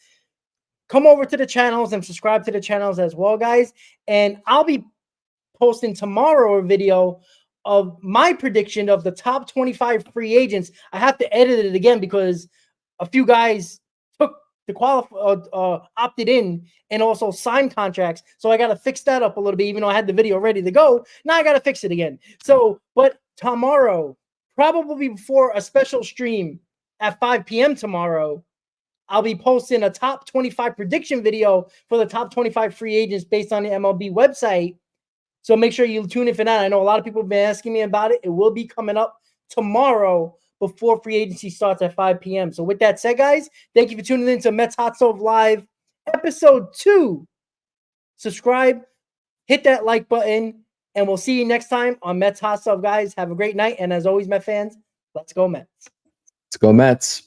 Come over to the channels and subscribe to the channels as well, guys. And I'll be posting tomorrow a video of my prediction of the top 25 free agents. I have to edit it again because a few guys took the opted in and also signed contracts. So I got to fix that up a little bit, even though I had the video ready to go. Now I got to fix it again. So, but tomorrow, probably before a special stream at 5 p.m. tomorrow, I'll be posting a top 25 prediction video for the top 25 free agents based on the MLB website. So make sure you tune in for that. I know a lot of people have been asking me about it. It will be coming up tomorrow before free agency starts at 5 p.m. So with that said, guys, thank you for tuning in to Mets Hot Stove Live, episode 2. Subscribe, hit that like button, and we'll see you next time on Mets Hot Stove, guys. Have a great night. And as always, Mets fans, let's go Mets. Let's go Mets.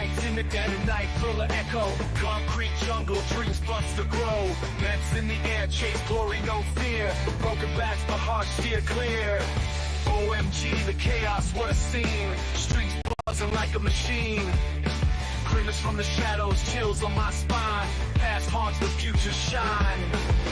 lights in the dead of night, full of echo. Concrete jungle, dreams bust to grow. Mets in the air, chase glory, no fear. Broken backs, but hearts steer clear. OMG, the chaos, what a scene. Streets buzzing like a machine. Grimace from the shadows, chills on my spine. Past haunts, the future shine.